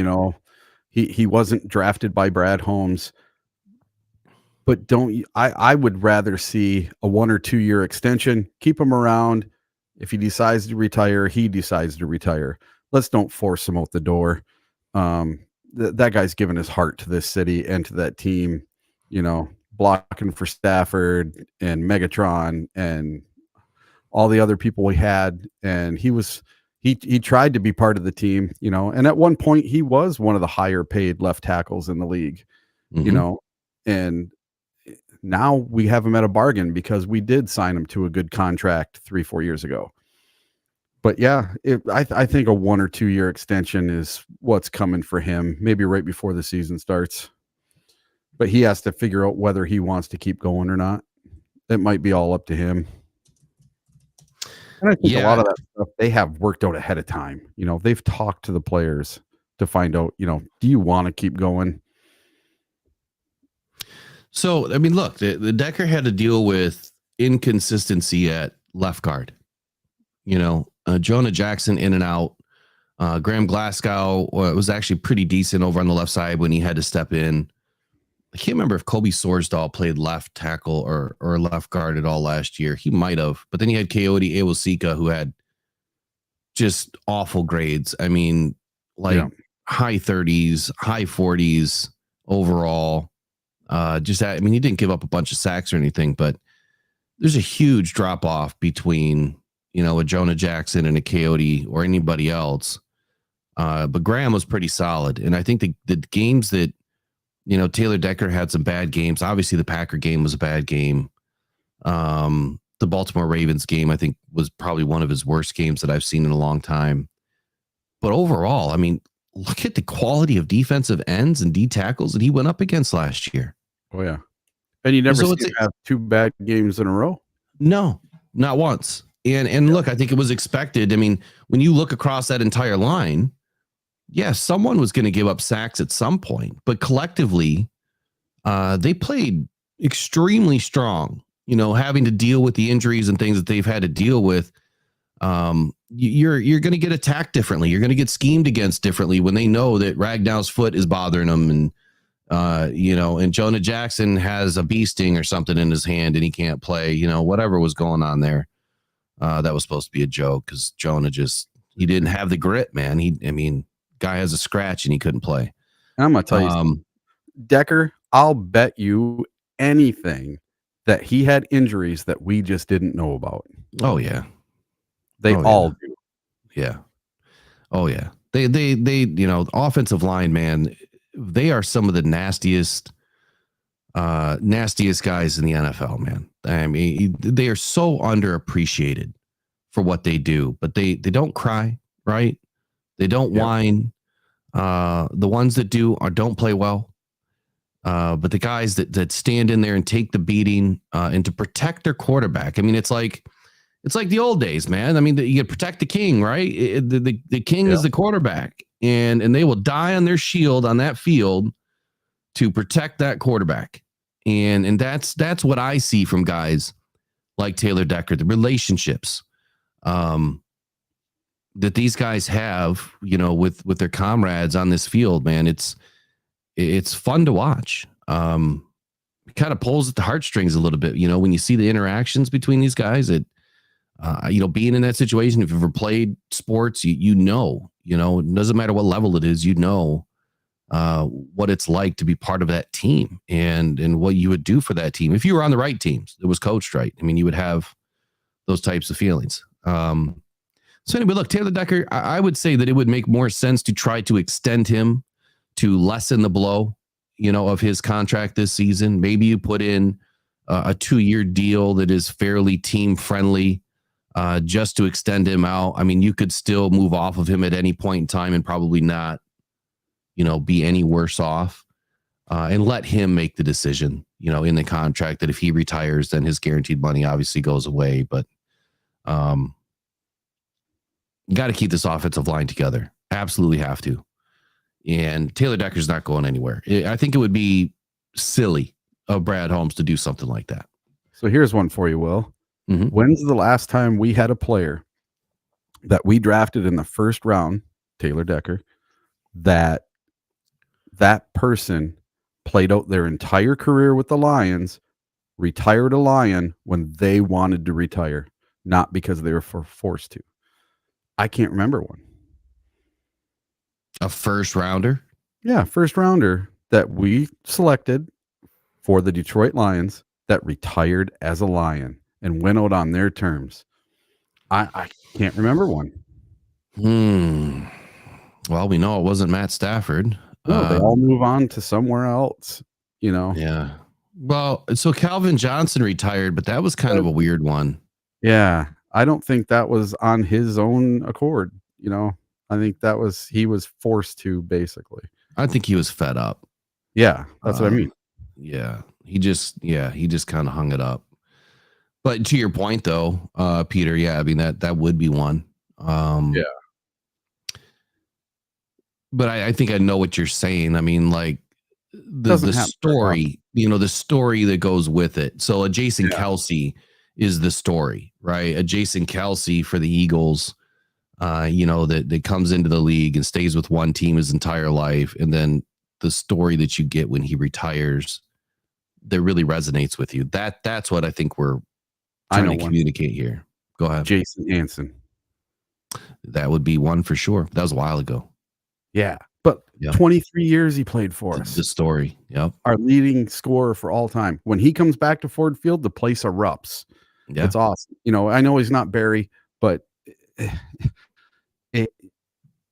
he wasn't drafted by Brad Holmes. But I would rather see a 1 or 2 year extension, keep him around. If he decides to retire, he decides to retire. Let's don't force him out the door. That guy's given his heart to this city and to that team, blocking for Stafford and Megatron and all the other people we had. And he was he tried to be part of the team, and at one point he was one of the higher paid left tackles in the league, and now we have him at a bargain because we did sign him to a good contract 3-4 years ago. But yeah, I think a 1 or 2 year extension is what's coming for him, maybe right before the season starts. But he has to figure out whether he wants to keep going or not. It might be all up to him. And I think a lot of that stuff they have worked out ahead of time. They've talked to the players to find out, do you want to keep going? So, I mean, look, the Decker had to deal with inconsistency at left guard. Jonah Jackson in and out. Graham Glasgow was actually pretty decent over on the left side when he had to step in. I can't remember if Kobe Sorsdahl played left tackle or left guard at all last year. He might have, but then he had Coyote Awosika, who had just awful grades. I mean, high 30s, high 40s overall. He didn't give up a bunch of sacks or anything, but there's a huge drop off between, a Jonah Jackson and a Coyote or anybody else. But Graham was pretty solid. And I think the games that, Taylor Decker had some bad games. Obviously, the Packer game was a bad game. The Baltimore Ravens game, I think, was probably one of his worst games that I've seen in a long time. But overall, I mean, look at the quality of defensive ends and D tackles that he went up against last year. Oh, yeah. And you never see him have 2 bad games in a row? No, not once. And look, I think it was expected. I mean, when you look across that entire line, someone was going to give up sacks at some point, but collectively, they played extremely strong, having to deal with the injuries and things that they've had to deal with. You're going to get attacked differently. You're going to get schemed against differently when they know that Ragnow's foot is bothering them. And, and Jonah Jackson has a bee sting or something in his hand and he can't play, whatever was going on there. That was supposed to be a joke because Jonah he didn't have the grit, man. Guy has a scratch and he couldn't play. And I'm going to tell you, Decker, I'll bet you anything that he had injuries that we just didn't know about. Oh, yeah. They all do. Yeah. Oh, yeah. They offensive line, man, they are some of the nastiest guys in the NFL, man. I mean, they are so underappreciated for what they do, but they don't cry, right? They don't whine. The ones that don't play well. But the guys that stand in there and take the beating and to protect their quarterback. I mean, it's like the old days, man. I mean, you protect the king, right? The king is the quarterback, and they will die on their shield on that field to protect that quarterback. And that's what I see from guys like Taylor Decker, the relationships that these guys have, with their comrades on this field, man. It's fun to watch. It kind of pulls at the heartstrings a little bit, when you see the interactions between these guys. It, being in that situation, if you've ever played sports, it doesn't matter what level it is, what it's like to be part of that team and what you would do for that team. If you were on the right teams, it was coached right. I mean, you would have those types of feelings. So anyway, look, Taylor Decker, I would say that it would make more sense to try to extend him to lessen the blow, of his contract this season. Maybe you put in a 2-year deal that is fairly team friendly, just to extend him out. I mean, you could still move off of him at any point in time and probably not, be any worse off, and let him make the decision, in the contract that if he retires, then his guaranteed money obviously goes away. But, got to keep this offensive line together. Absolutely have to. And Taylor Decker's not going anywhere. I think it would be silly of Brad Holmes to do something like that. So here's one for you, Will. Mm-hmm. When's the last time we had a player that we drafted in the first round, Taylor Decker, that person played out their entire career with the Lions, retired a Lion when they wanted to retire, not because they were forced to? I can't remember one. A first rounder? Yeah, first rounder that we selected for the Detroit Lions that retired as a Lion and went out on their terms. I can't remember one. Well, we know it wasn't Matt Stafford. No, they all move on to somewhere else, you know? Yeah. Well, so Calvin Johnson retired, but that was kind of a weird one. Yeah. I don't think that was on his own accord, you know? I think he was forced to, basically. I think he was fed up. Yeah, that's what I mean. Yeah. He just kind of hung it up. But to your point though, Peter, yeah, I mean that would be one. Yeah. But I think I know what you're saying. I mean, like the story, the story that goes with it. So a Jason Kelce is the story, right? A Jason Kelce for the Eagles, that comes into the league and stays with one team his entire life. And then the story that you get when he retires that really resonates with you. That's what I think we're trying to communicate here. Go ahead. Jason Hanson. That would be one for sure. That was a while ago. Yeah. But 23 years he played for us. The story. Yep. Our leading scorer for all time. When he comes back to Ford Field, the place erupts. Yeah. It's awesome. I know he's not Barry, but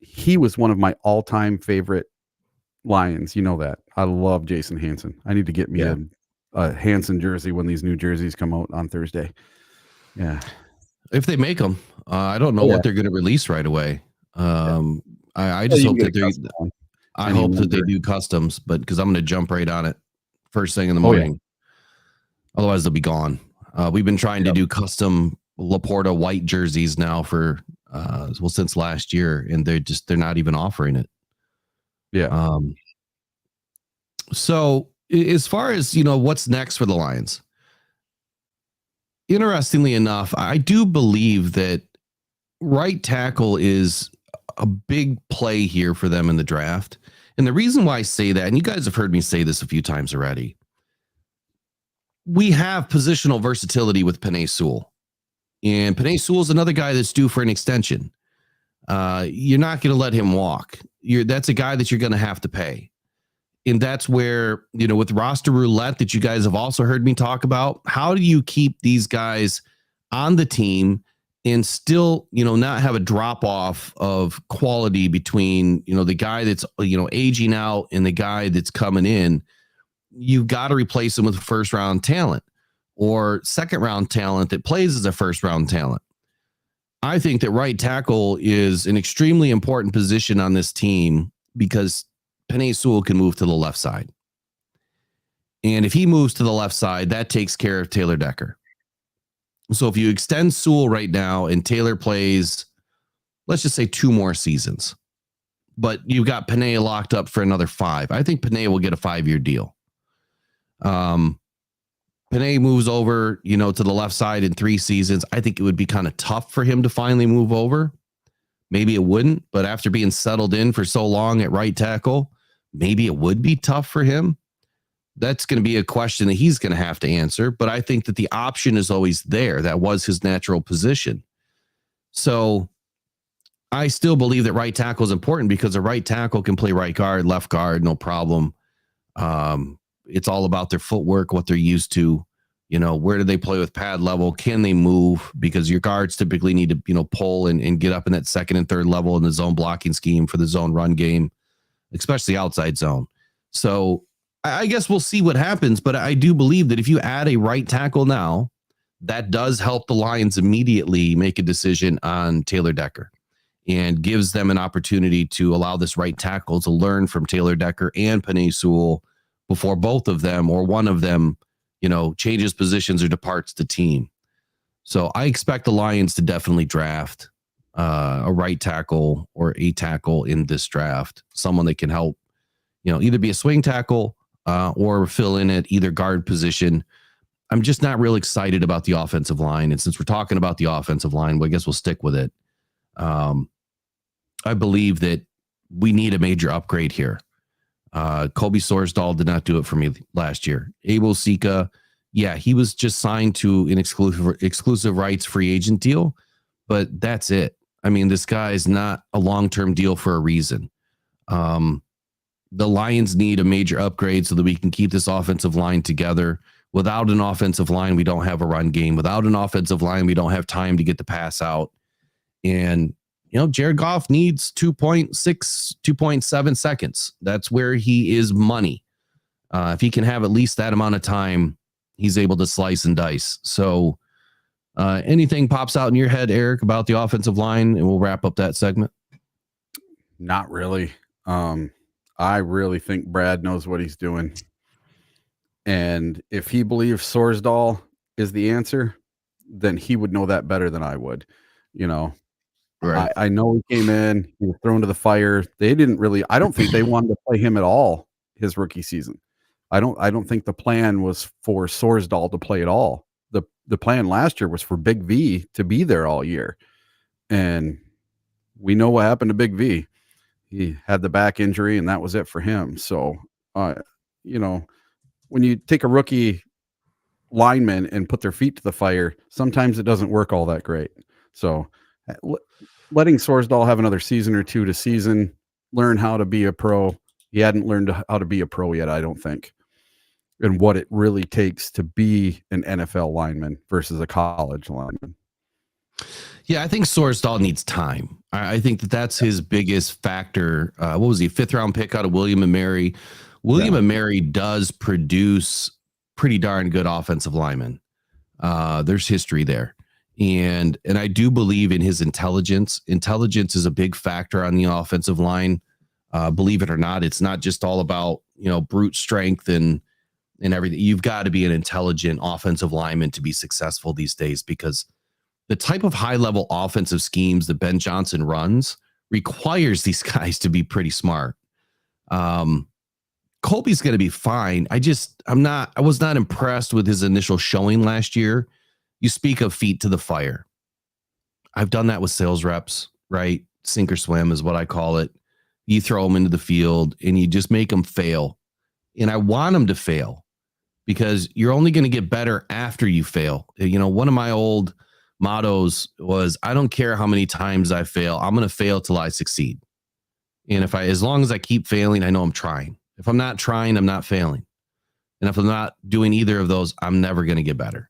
he was one of my all-time favorite Lions. You know that. I love Jason Hanson. I need to get me a Hanson jersey when these new jerseys come out on Thursday. Yeah. If they make them. I don't know what they're going to release right away. I just hope that I hope that they do customs, but because I'm going to jump right on it first thing in the morning. Otherwise, they'll be gone. We've been trying to do custom Laporta white jerseys now for since last year, and they're not even offering it. Yeah. So as far as what's next for the Lions, interestingly enough, I do believe that right tackle is a big play here for them in the draft. And the reason why I say that, and you guys have heard me say this a few times already, we have positional versatility with Penei Sewell. And Penei Sewell is another guy that's due for an extension. You're not going to let him walk. That's a guy that you're going to have to pay. And that's where, with roster roulette that you guys have also heard me talk about, how do you keep these guys on the team and still, not have a drop off of quality between, the guy that's, aging out and the guy that's coming in? You've got to replace him with first round talent or second round talent that plays as a first round talent. I think that right tackle is an extremely important position on this team because Penei Sewell can move to the left side. And if he moves to the left side, that takes care of Taylor Decker. So if you extend Sewell right now and Taylor plays, let's just say 2 more seasons, but you've got Penei locked up for another 5. I think Penei will get a 5-year deal. Penei moves over, to the left side in 3 seasons. I think it would be kind of tough for him to finally move over. Maybe it wouldn't, but after being settled in for so long at right tackle, maybe it would be tough for him. That's going to be a question that he's going to have to answer. But I think that the option is always there. That was his natural position. So I still believe that right tackle is important because a right tackle can play right guard, left guard, no problem. It's all about their footwork, what they're used to. Where do they play with pad level? Can they move? Because your guards typically need to, pull and get up in that second and third level in the zone blocking scheme for the zone run game, especially outside zone. So I guess we'll see what happens, but I do believe that if you add a right tackle now, that does help the Lions immediately make a decision on Taylor Decker and gives them an opportunity to allow this right tackle to learn from Taylor Decker and Penei Sewell before both of them or one of them, changes positions or departs the team. So I expect the Lions to definitely draft a right tackle or a tackle in this draft, someone that can help, either be a swing tackle or fill in at either guard position. I'm just not real excited about the offensive line. And since we're talking about the offensive line, well, I guess we'll stick with it. I believe that we need a major upgrade here. Kobe Sorsdahl did not do it for me last year. Abel Sika, he was just signed to an exclusive rights free agent deal, but that's it. I mean, this guy is not a long-term deal for a reason. The Lions need a major upgrade so that we can keep this offensive line together. Without an offensive line, we don't have a run game. Without an offensive line, we don't have time to get the pass out. And Jared Goff needs 2.6, 2.7 seconds. That's where he is money. If he can have at least that amount of time, he's able to slice and dice. So anything pops out in your head, Eric, about the offensive line, and we'll wrap up that segment? Not really. I really think Brad knows what he's doing. And if he believes Sorsdal is the answer, then he would know that better than I would. Right. I know he came in, he was thrown to the fire. I don't think they wanted to play him at all his rookie season. I don't think the plan was for Sorsdal to play at all. The plan last year was for Big V to be there all year. And we know what happened to Big V. He had the back injury and that was it for him. So, when you take a rookie lineman and put their feet to the fire, sometimes it doesn't work all that great. So letting Sorsdal have another season or two to season, learn how to be a pro. He hadn't learned how to be a pro yet, I don't think, and what it really takes to be an NFL lineman versus a college lineman. Yeah, I think Sorsdal needs time. I think that's his biggest factor. What was he, a 5th round pick out of William & Mary? William & Mary does produce pretty darn good offensive linemen. There's history there. And I do believe in his intelligence. Intelligence is a big factor on the offensive line. Believe it or not, it's not just all about, brute strength and everything. You've got to be an intelligent offensive lineman to be successful these days, because the type of high-level offensive schemes that Ben Johnson runs requires these guys to be pretty smart. Colby's going to be fine. I was not impressed with his initial showing last year. You speak of feet to the fire. I've done that with sales reps, right? Sink or swim is what I call it. You throw them into the field and you just make them fail. And I want them to fail, because you're only going to get better after you fail. One of my old mottos was, I don't care how many times I fail, I'm going to fail till I succeed. And as long as I keep failing, I know I'm trying. If I'm not trying, I'm not failing. And if I'm not doing either of those, I'm never going to get better.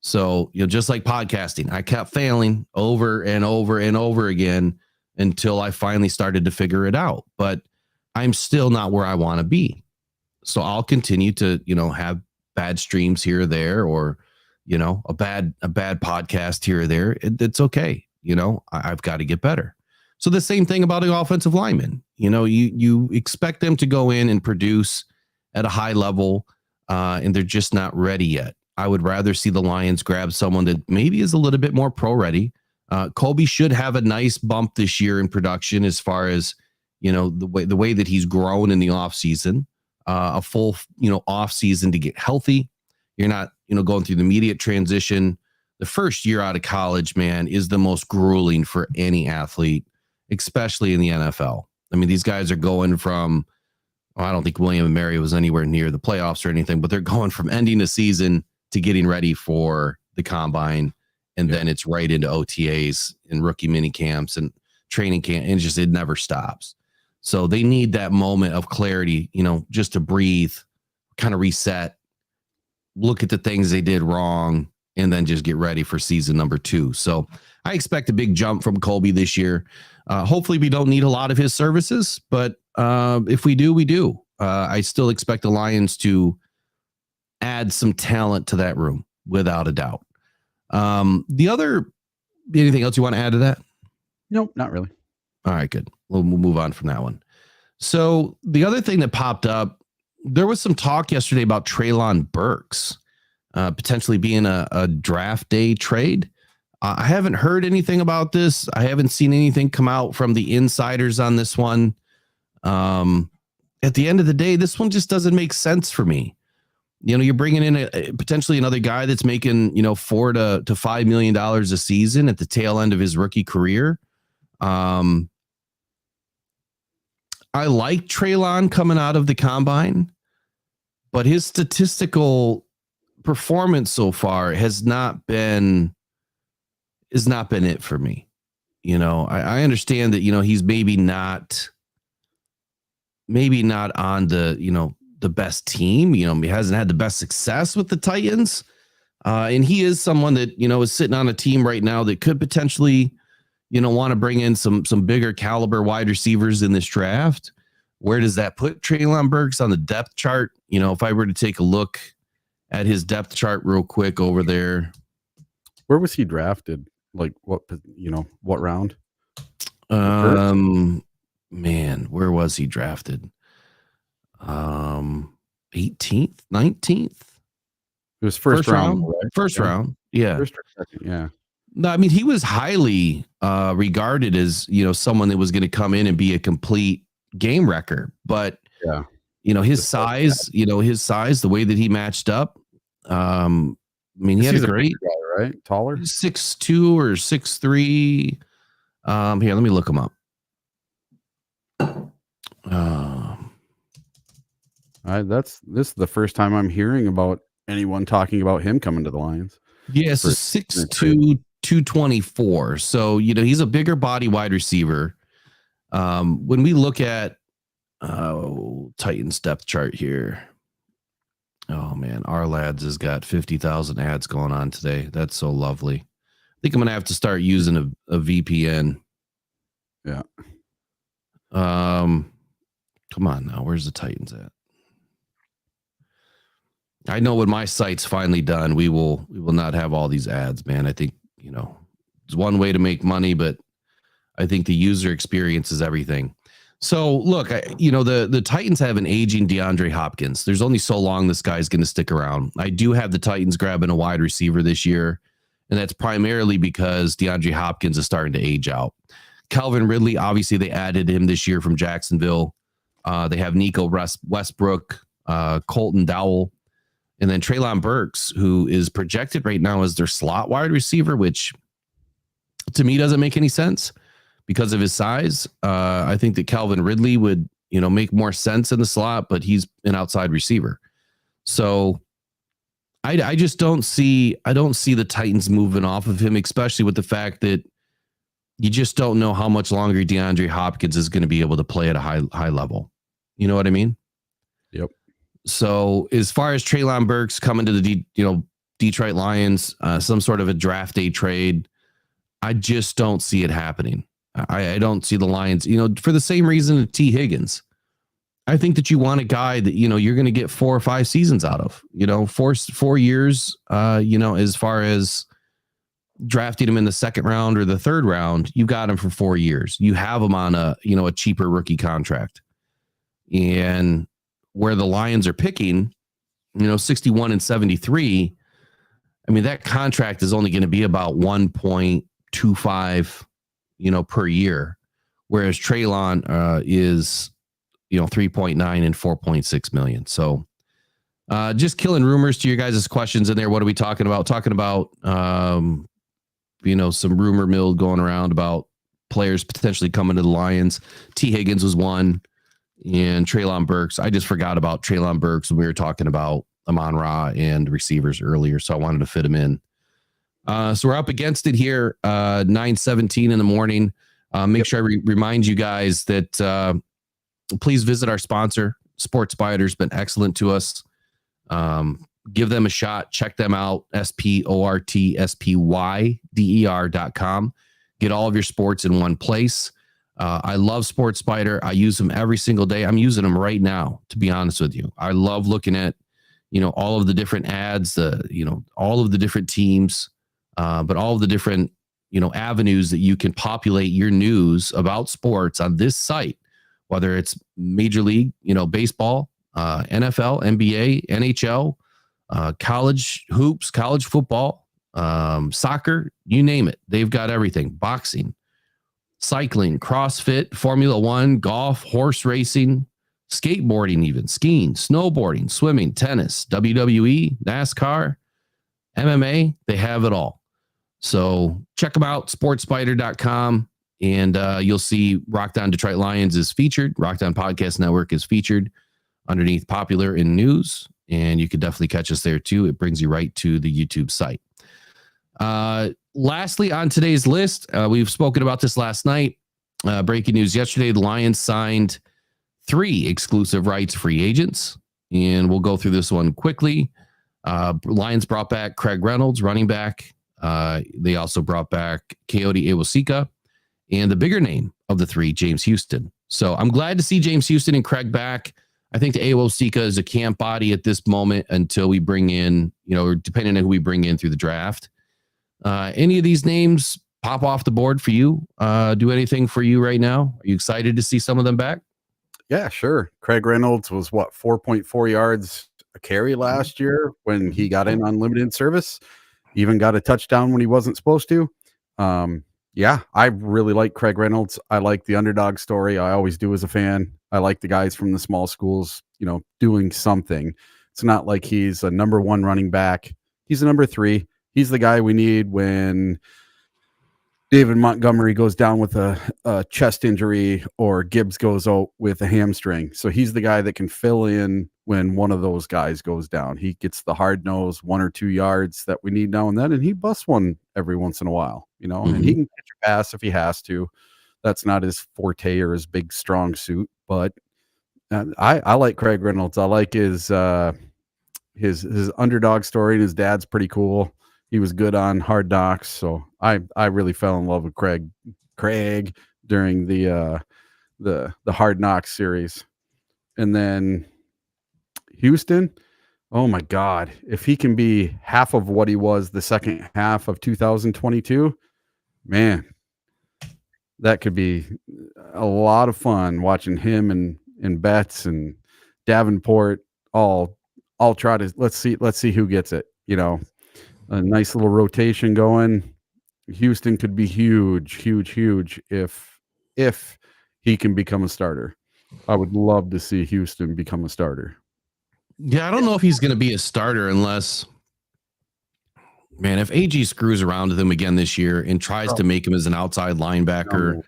So, just like podcasting, I kept failing over and over and over again until I finally started to figure it out. But I'm still not where I want to be. So I'll continue to, have bad streams here or there, or, a bad podcast here or there. It's okay. I've got to get better. So the same thing about an offensive lineman. You expect them to go in and produce at a high level, and they're just not ready yet. I would rather see the Lions grab someone that maybe is a little bit more pro ready. Colby should have a nice bump this year in production, as far as, the way that he's grown in the off season, a full, off season to get healthy. You're not, going through the immediate transition. The first year out of college, man, is the most grueling for any athlete, especially in the NFL. I mean, these guys are going from, I don't think William & Mary was anywhere near the playoffs or anything, but they're going from ending the season to getting ready for the combine. And then it's right into OTAs and rookie mini camps and training camp. And it never stops. So they need that moment of clarity, just to breathe, kind of reset, look at the things they did wrong, and then just get ready for season number 2. So I expect a big jump from Colby this year. Hopefully we don't need a lot of his services, but if we do, we do. I still expect the Lions to add some talent to that room, without a doubt. Anything else you want to add to that? Nope, not really. All right, good. We'll move on from that one. So the other thing that popped up, there was some talk yesterday about Treylon Burks potentially being a draft day trade. I haven't heard anything about this. I haven't seen anything come out from the insiders on this one. At the end of the day, this one just doesn't make sense for me. You're bringing in potentially another guy that's making, $4 to $5 million a season at the tail end of his rookie career. I like Treylon coming out of the combine, but his statistical performance so far has not been it for me. I understand that, he's maybe not on the, the best team. He hasn't had the best success with the Titans. And he is someone that, is sitting on a team right now that could potentially, want to bring in some bigger caliber wide receivers in this draft, where does that put Treylon Burks on the depth chart? If I were to take a look at his depth chart real quick over there. Where was he drafted? Like what round? Man, where was he drafted? 18th, 19th. It was first round. Right? First round. Yeah. First or second, yeah. No, I mean, he was highly regarded as, someone that was going to come in and be a complete game wrecker. But, his size, the way that he matched up. He had a great guy, right? Taller? 6'2" or 6'3". Here, let me look him up. This is the first time I'm hearing about anyone talking about him coming to the Lions. Yeah, so 6'2", 224. So, he's a bigger body wide receiver. When we look at Titans depth chart here. Oh man, our lads has got 50,000 ads going on today. That's so lovely. I think I'm gonna have to start using a VPN. Yeah. Come on now, where's the Titans at? I know when my site's finally done, we will not have all these ads, man. I think it's one way to make money, but I think the user experience is everything. So look, the Titans have an aging DeAndre Hopkins. There's only so long this guy's going to stick around. I do have the Titans grabbing a wide receiver this year, and that's primarily because DeAndre Hopkins is starting to age out. Calvin Ridley, obviously they added him this year from Jacksonville. They have Nico Westbrook, Colton Dowell, and then Treylon Burks, who is projected right now as their slot wide receiver, which to me doesn't make any sense. Because of his size, I think that Calvin Ridley would, make more sense in the slot, but he's an outside receiver. So I just don't see the Titans moving off of him, especially with the fact that you just don't know how much longer DeAndre Hopkins is going to be able to play at a high level. You know what I mean? Yep. So as far as Treylon Burks coming to the Detroit Lions, some sort of a draft day trade, I just don't see it happening. I don't see the Lions, for the same reason that T. Higgins. I think that you want a guy that, you're going to get 4 or 5 seasons out of, 4 years, as far as drafting him in the second round or the third round, you got him for 4 years. You have him on a cheaper rookie contract. And where the Lions are picking, 61 and 73, I mean, that contract is only going to be about 1.25 per year, whereas Treylon is 3.9 and 4.6 million. So just killing rumors to your guys' questions in there. What are we talking about? Talking about some rumor mill going around about players potentially coming to the Lions. T. Higgins was one, and Treylon Burks. I just forgot about Treylon Burks when we were talking about Amon-Ra and receivers earlier, so I wanted to fit him in. So we're up against it here, 9:17 in the morning. Make sure I remind you guys that please visit our sponsor. Sports Spider's been excellent to us. Give them a shot. Check them out. sportspyder.com. Get all of your sports in one place. I love Sports Spider. I use them every single day. I'm using them right now, to be honest with you. I love looking at, all of the different ads, all of the different teams. But all of the different, avenues that you can populate your news about sports on this site, whether it's Major League, baseball, NFL, NBA, NHL, college hoops, college football, soccer, you name it. They've got everything. Boxing, cycling, CrossFit, Formula One, golf, horse racing, skateboarding, even skiing, snowboarding, swimming, tennis, WWE, NASCAR, MMA. They have it all. So check them out, sportspider.com, and you'll see Rock Down Detroit Lions is featured. Rock Down Podcast Network is featured underneath popular in news, and you can definitely catch us there too. It brings you right to the YouTube site. Lastly, on today's list, we've spoken about this last night. Breaking news yesterday, the Lions signed 3 exclusive rights free agents, and we'll go through this one quickly. Lions brought back Craig Reynolds, running back. They also brought back Coyote Iwasika, and the bigger name of the three, James Houston. So I'm glad to see James Houston and Craig back. I think the AO Sika is a camp body at this moment until we bring in, or depending on who we bring in through the draft. Any of these names pop off the board for you? Do anything for you right now? Are you excited to see some of them back? Yeah, sure. Craig Reynolds was 4.4 yards a carry last year when he got in on limited service. Even got a touchdown when he wasn't supposed to. Yeah, I really like Craig Reynolds. I like the underdog story. I always do as a fan. I like the guys from the small schools, doing something. It's not like he's a number one running back. He's a number 3. He's the guy we need when David Montgomery goes down with a chest injury or Gibbs goes out with a hamstring. So he's the guy that can fill in when one of those guys goes down. He gets the hard nose 1 or 2 yards that we need now and then, and he busts one every once in a while, and he can catch a pass if he has to. That's not his forte or his big strong suit, but I like Craig Reynolds. I like his underdog story, and his dad's pretty cool. He was good on Hard Knocks, so I really fell in love with Craig during the Hard Knocks series. And then Houston, oh my God, if he can be half of what he was the second half of 2022, man, that could be a lot of fun watching him and Betts and Davenport all try to let's see who gets it. A nice little rotation going. Houston could be huge if he can become a starter. I would love to see Houston become a starter. Yeah, I don't know if he's going to be a starter unless, man, if AG screws around with him again this year and tries to make him as an outside linebacker.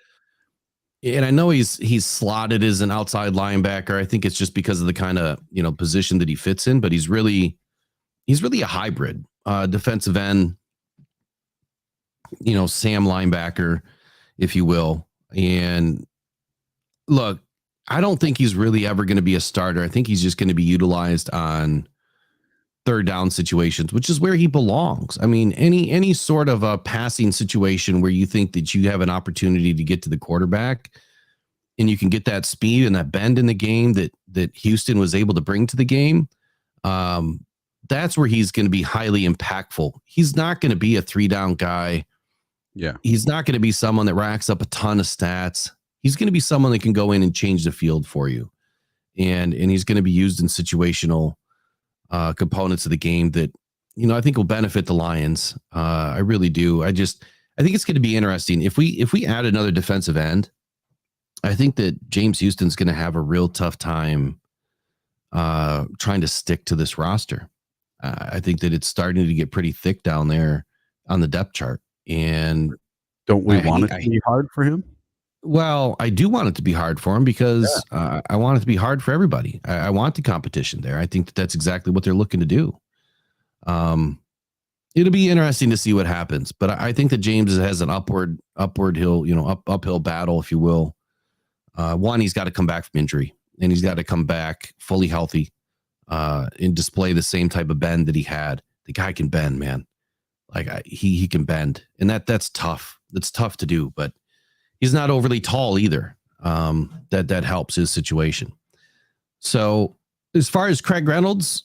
And I know he's slotted as an outside linebacker. I think it's just because of the kind of, position that he fits in, but he's really a hybrid. Defensive end, Sam linebacker, if you will. And look, I don't think he's really ever going to be a starter. I think he's just going to be utilized on third down situations, which is where he belongs. I mean, any sort of a passing situation where you think that you have an opportunity to get to the quarterback and you can get that speed and that bend in the game that Houston was able to bring to the game. That's where he's going to be highly impactful. He's not going to be a 3-down guy. Yeah. He's not going to be someone that racks up a ton of stats. He's going to be someone that can go in and change the field for you. And he's going to be used in situational components of the game that, I think will benefit the Lions. I really do. I think it's going to be interesting. If we add another defensive end, I think that James Houston's going to have a real tough time trying to stick to this roster. I think that it's starting to get pretty thick down there on the depth chart. And don't we want it to be hard for him? Well, I do want it to be hard for him because I want it to be hard for everybody. I want the competition there. I think that's exactly what they're looking to do. It'll be interesting to see what happens, but I think that James has an upward hill, uphill battle, if you will. One, he's got to come back from injury, and he's got to come back fully healthy. And display the same type of bend that he had. The guy can bend, man. He can bend, and that's tough. That's tough to do, but he's not overly tall either. That helps his situation. So as far as Craig Reynolds,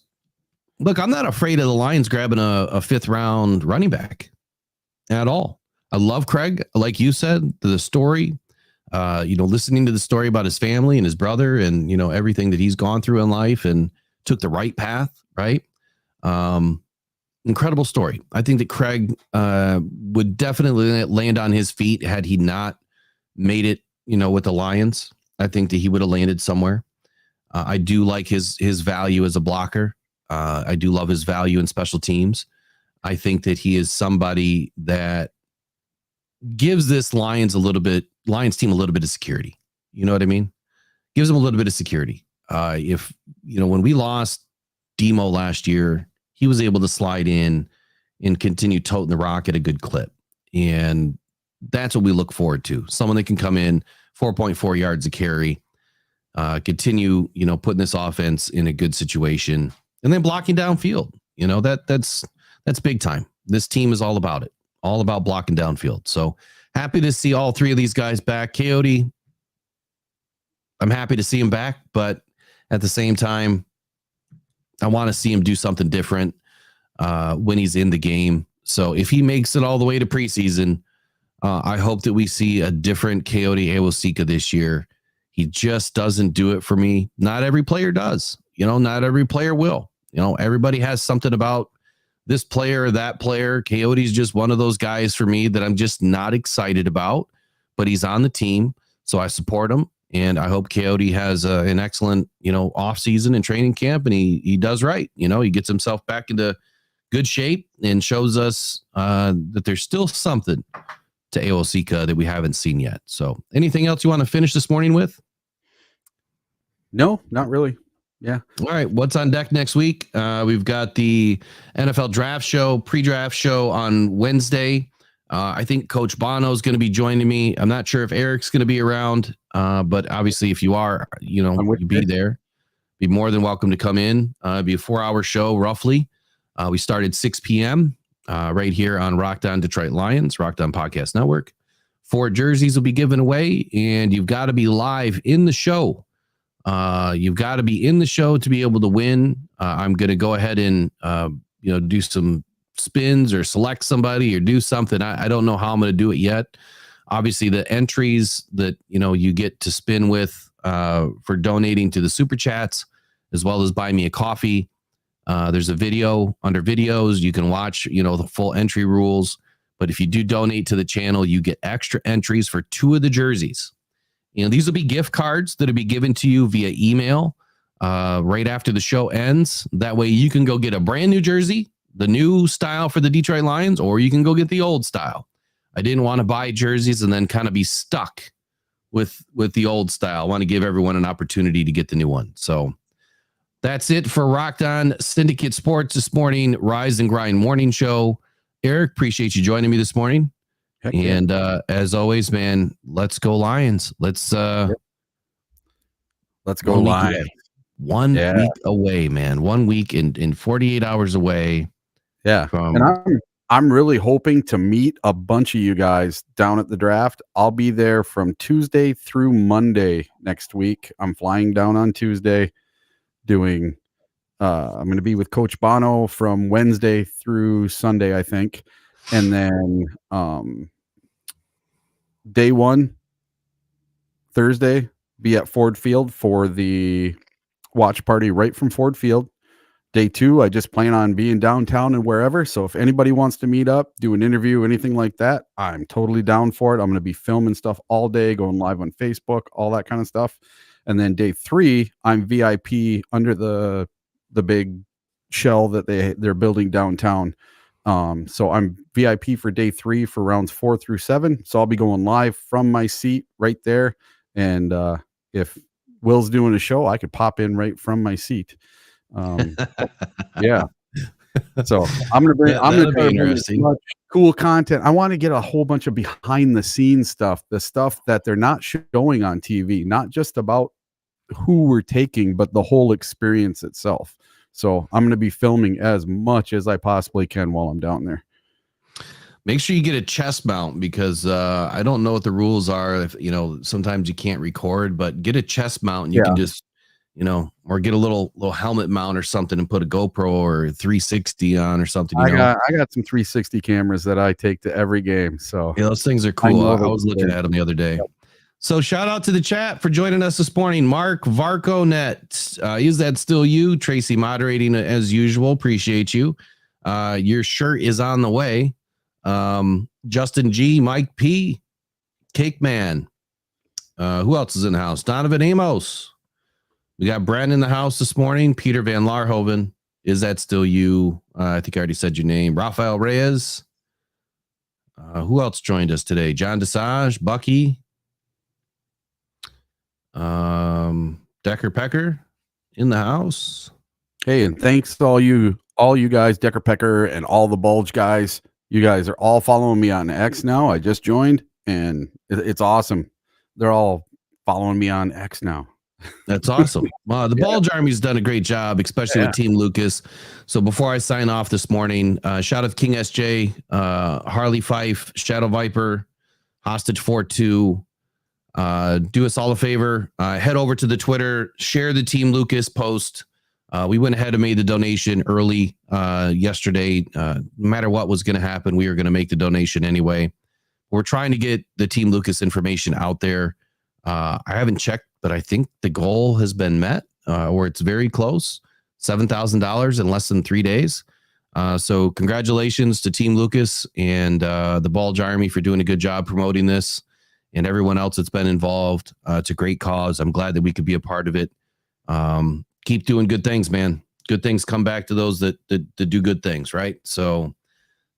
look, I'm not afraid of the Lions grabbing a 5th round running back at all. I love Craig. Like you said, the story, listening to the story about his family and his brother and, everything that he's gone through in life and took the right path, right? Incredible story. I think that Craig would definitely land on his feet had he not made it, with the Lions. I think that he would have landed somewhere. I do like his value as a blocker. I do love his value in special teams. I think that he is somebody that gives this Lions team a little bit of security. You know what I mean? Gives them a little bit of security. When we lost Demo last year, he was able to slide in and continue toting the rock at a good clip. And that's what we look forward to. Someone that can come in 4.4 yards a carry, continue, putting this offense in a good situation and then blocking downfield. That's big time. This team is all about it, all about blocking downfield. So happy to see all three of these guys back. Coyote, I'm happy to see him back, but at the same time, I want to see him do something different when he's in the game. So if he makes it all the way to preseason, I hope that we see a different Coyote Awosika this year. He just doesn't do it for me. Not every player does. Not every player will. Everybody has something about this player or that player. Coyote's just one of those guys for me that I'm just not excited about, but he's on the team, so I support him. And I hope Coyote has an excellent, off season and training camp, and he does right. He gets himself back into good shape and shows us that there's still something to Awosika that we haven't seen yet. So anything else you want to finish this morning with? No, not really. Yeah. All right. What's on deck next week? We've got the NFL draft show, pre-draft show on Wednesday. I think Coach Bono is going to be joining me. I'm not sure if Eric's going to be around, but obviously if you are, you be there. Be more than welcome to come in. It'll be a 4-hour show roughly. We started 6 p.m. Right here on Rocked On Detroit Lions, Rocked On Podcast Network. 4 jerseys will be given away, and you've got to be live in the show. You've got to be in the show to be able to win. I'm going to go ahead and do some spins or select somebody or do something. I don't know how I'm going to do it yet. Obviously, the entries that you get to spin with for donating to the super chats, as well as buy me a coffee. There's a video under videos. You can watch the full entry rules. But if you do donate to the channel, you get extra entries for 2 of the jerseys. These will be gift cards that will be given to you via email right after the show ends. That way you can go get a brand new jersey, the new style for the Detroit Lions, or you can go get the old style. I didn't want to buy jerseys and then kind of be stuck with the old style. I want to give everyone an opportunity to get the new one. So that's it for Rocked On Syndicate Sports this morning, Rise and Grind morning show. Eric, appreciate you joining me this morning. Heck and as always, man, let's go Lions. Let's go Lions. 1 week away, man. 1 week in 48 hours away. Yeah. And I'm really hoping to meet a bunch of you guys down at the draft. I'll be there from Tuesday through Monday next week. I'm flying down on Tuesday doing I'm going to be with Coach Bono from Wednesday through Sunday, I think. And then day 1, Thursday, be at Ford Field for the watch party right from Ford Field. Day 2, I just plan on being downtown and wherever. So if anybody wants to meet up, do an interview, anything like that, I'm totally down for it. I'm going to be filming stuff all day, going live on Facebook, all that kind of stuff. And then day 3, I'm VIP under the big shell that they're building downtown. So I'm VIP for day 3 for rounds 4 through 7. So I'll be going live from my seat right there. And if Will's doing a show, I could pop in right from my seat. Yeah. So I'm going to bring cool content. I want to get a whole bunch of behind the scenes stuff, the stuff that they're not showing on TV, not just about who we're taking, but the whole experience itself. So I'm going to be filming as much as I possibly can while I'm down there. Make sure you get a chest mount because I don't know what the rules are. If sometimes you can't record, but get a chest mount and you can just, or get a little helmet mount or something and put a GoPro or 360 on or something. I got some 360 cameras that I take to every game. So those things are cool. I was looking at them the other day. Yep. So shout out to the chat for joining us this morning. Mark Varconet, is that still you? Tracy moderating as usual. Appreciate you. Your shirt is on the way. Justin G, Mike P, Cake Man. Who else is in the house? Donovan Amos. We got Brandon in the house this morning. Peter Van Larhoven. Is that still you? I think I already said your name. Rafael Reyes. Who else joined us today? John Desage, Bucky. Decker Pecker in the house. Hey, and thanks to all you guys, Decker Pecker and all the Bulge guys. You guys are all following me on X now. I just joined and it's awesome. They're all following me on X now. That's awesome. The Bulge Army's done a great job, especially with Team Lucas. So before I sign off this morning, shout out to King SJ, Harley Fife, Shadow Viper, Hostage 4-2. Do us all a favor. Head over to the Twitter. Share the Team Lucas post. We went ahead and made the donation early yesterday. No matter what was going to happen, we were going to make the donation anyway. We're trying to get the Team Lucas information out there. I haven't checked, but I think the goal has been met, or it's very close. $7,000 in less than 3 days. So congratulations to Team Lucas and the Bulge Army for doing a good job promoting this, and everyone else that's been involved. It's a great cause. I'm glad that we could be a part of it. Keep doing good things, man. Good things come back to those that do good things, right? So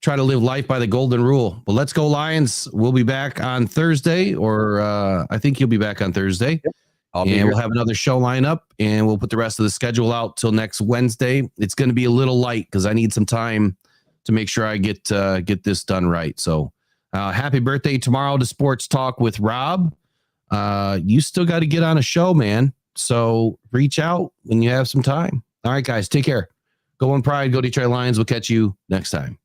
try to live life by the golden rule. But let's go Lions. We'll be back on Thursday, or I think you'll be back on Thursday. Yep. And we'll have another show line up, and we'll put the rest of the schedule out till next Wednesday. It's going to be a little light because I need some time to make sure I get this done right. So happy birthday tomorrow to Sports Talk with Rob. You still got to get on a show, man. So reach out when you have some time. All right, guys, take care. Go on Pride. Go Detroit Lions. We'll catch you next time.